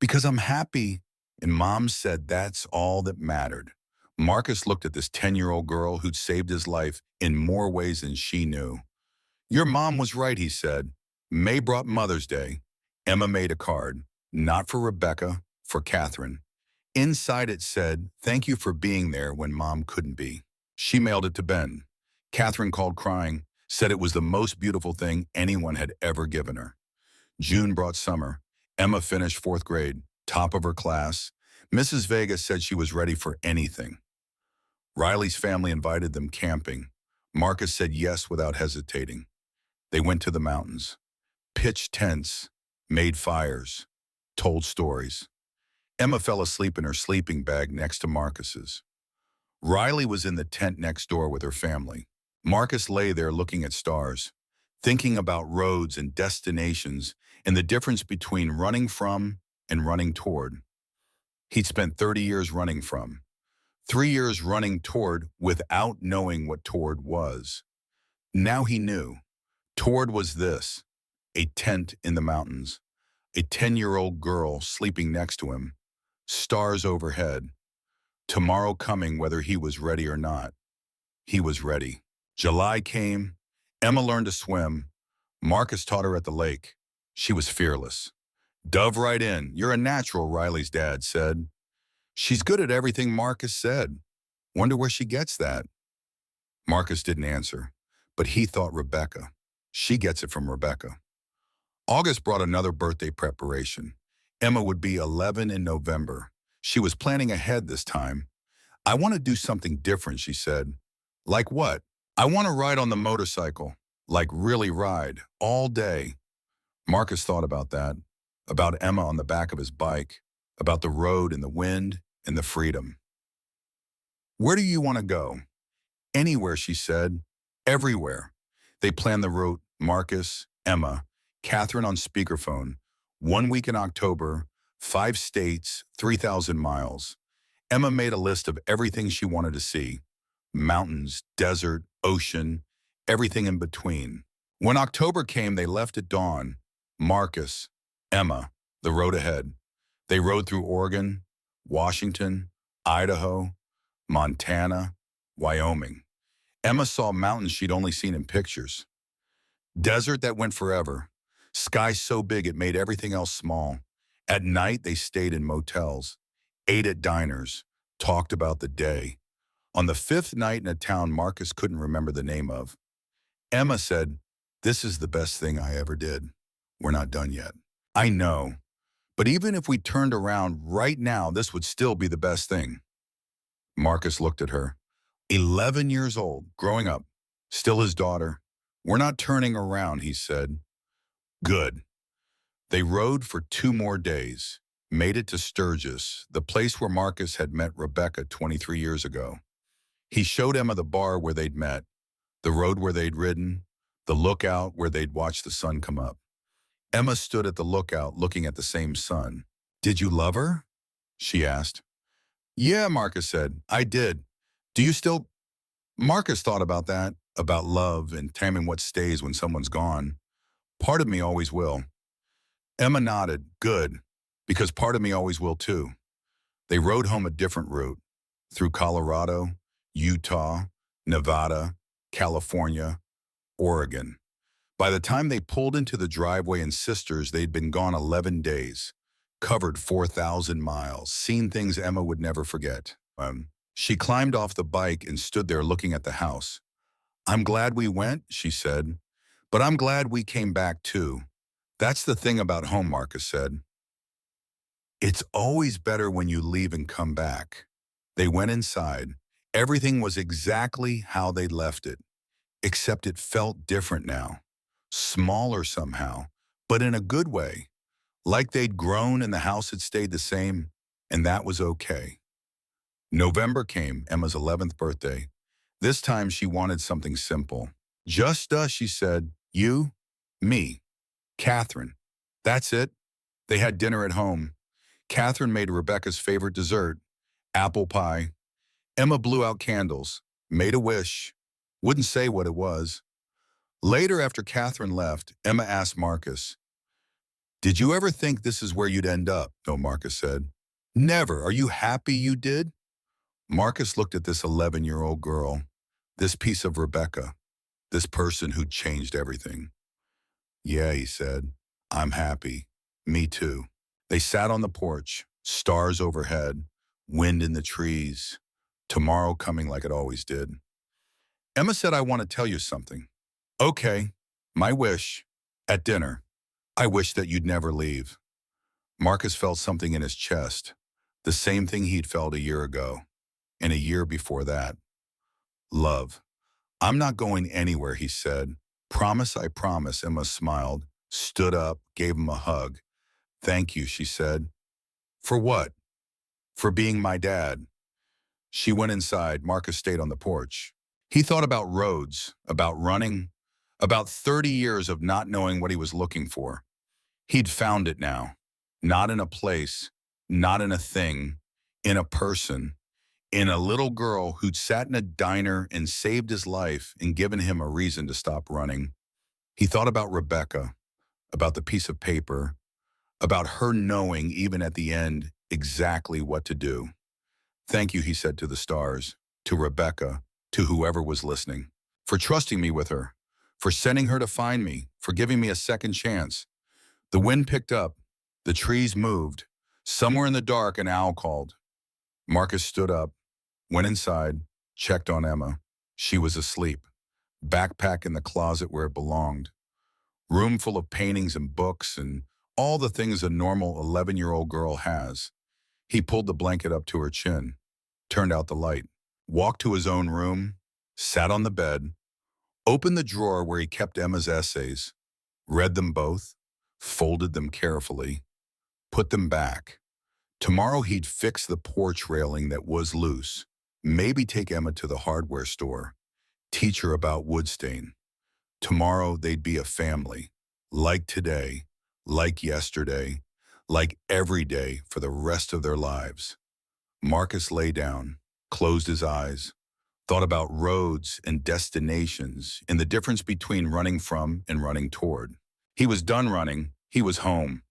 Because I'm happy. And Mom said that's all that mattered. Marcus looked at this 10-year-old girl who'd saved his life in more ways than she knew. Your mom was right, he said. May brought Mother's Day. Emma made a card, not for Rebecca, for Catherine. Inside it said, thank you for being there when Mom couldn't be. She mailed it to Ben. Catherine called crying, said it was the most beautiful thing anyone had ever given her. June brought summer. Emma finished fourth grade, top of her class. Mrs. Vega said she was ready for anything. Riley's family invited them camping. Marcus said yes without hesitating. They went to the mountains, pitched tents, made fires, told stories. Emma fell asleep in her sleeping bag next to Marcus's. Riley was in the tent next door with her family. Marcus lay there looking at stars, thinking about roads and destinations and the difference between running from and running toward. He'd spent 30 years running from, 3 years running toward without knowing what toward was. Now he knew. Toward was this, a tent in the mountains, a 10-year-old girl sleeping next to him, stars overhead, tomorrow coming whether he was ready or not. He was ready. July came. Emma learned to swim. Marcus taught her at the lake. She was fearless. Dove right in. You're a natural, Riley's dad said. She's good at everything Marcus said. Wonder where she gets that. Marcus didn't answer, but he thought Rebecca. She gets it from Rebecca. August brought another birthday preparation. Emma would be 11 in November. She was planning ahead this time. I want to do something different, she said. Like what? I want to ride on the motorcycle. Like really ride, all day. Marcus thought about that, about Emma on the back of his bike, about the road and the wind and the freedom. Where do you want to go? Anywhere, she said. Everywhere. They planned the route, Marcus, Emma, Catherine on speakerphone. 1 week in October, 5 states, 3,000 miles. Emma made a list of everything she wanted to see. Mountains, desert, ocean, everything in between. When October came, they left at dawn. Marcus, Emma, the road ahead. They rode through Oregon, Washington, Idaho, Montana, Wyoming. Emma saw mountains she'd only seen in pictures. Desert that went forever. Sky so big it made everything else small. At night, they stayed in motels, ate at diners, talked about the day. On the 5th night in a town Marcus couldn't remember the name of, Emma said, this is the best thing I ever did. We're not done yet. I know, but even if we turned around right now, this would still be the best thing. Marcus looked at her. 11 years old, growing up, still his daughter. We're not turning around, he said. Good. They rode for 2 more days, made it to Sturgis, the place where Marcus had met Rebecca 23 years ago. He showed Emma the bar where they'd met, the road where they'd ridden, the lookout where they'd watched the sun come up. Emma stood at the lookout looking at the same sun. Did you love her? She asked. Yeah, Marcus said. I did. Do you still? Marcus thought about that, about love and timing what stays when someone's gone. Part of me always will. Emma nodded. Good, because part of me always will too. They rode home a different route, through Colorado, Utah, Nevada, California, Oregon. By the time they pulled into the driveway in Sisters, they'd been gone 11 days, covered 4,000 miles, seen things Emma would never forget. She climbed off the bike and stood there looking at the house. I'm glad we went, she said, but I'm glad we came back too. That's the thing about home, Marcus said. It's always better when you leave and come back. They went inside. Everything was exactly how they'd left it, except it felt different now. Smaller somehow, but in a good way. Like they'd grown and the house had stayed the same, and that was okay. November came, Emma's 11th birthday. This time she wanted something simple. Just us, she said. You, me, Catherine. That's it. They had dinner at home. Catherine made Rebecca's favorite dessert, apple pie. Emma blew out candles, made a wish, wouldn't say what it was. Later, after Catherine left, Emma asked Marcus, Did you ever think this is where you'd end up? No, Marcus said. Never. Are you happy you did? Marcus looked at this 11-year-old girl, this piece of Rebecca, this person who'd changed everything. Yeah, he said. I'm happy. Me too. They sat on the porch, stars overhead, wind in the trees, tomorrow coming like it always did. Emma said, I want to tell you something. Okay, my wish. At dinner, I wish that you'd never leave. Marcus felt something in his chest, the same thing he'd felt a year ago, and a year before that. Love. I'm not going anywhere, he said. Promise, I promise, Emma smiled, stood up, gave him a hug. Thank you, she said. For what? For being my dad. She went inside. Marcus stayed on the porch. He thought about roads, about running, about 30 years of not knowing what he was looking for. He'd found it now. Not in a place, not in a thing, in a person, in a little girl who'd sat in a diner and saved his life and given him a reason to stop running. He thought about Rebecca, about the piece of paper, about her knowing, even at the end, exactly what to do. Thank you, he said to the stars, to Rebecca, to whoever was listening, for trusting me with her, for sending her to find me, for giving me a second chance. The wind picked up. The trees moved. Somewhere in the dark, an owl called. Marcus stood up, went inside, checked on Emma. She was asleep, backpack in the closet where it belonged. Room full of paintings and books and all the things a normal 11-year-old girl has. He pulled the blanket up to her chin, turned out the light, walked to his own room, sat on the bed, opened the drawer where he kept Emma's essays, read them both, folded them carefully, put them back. Tomorrow he'd fix the porch railing that was loose, maybe take Emma to the hardware store, teach her about wood stain. Tomorrow they'd be a family, like today, like yesterday, like every day for the rest of their lives. Marcus lay down, closed his eyes, thought about roads and destinations and the difference between running from and running toward. He was done running. He was home.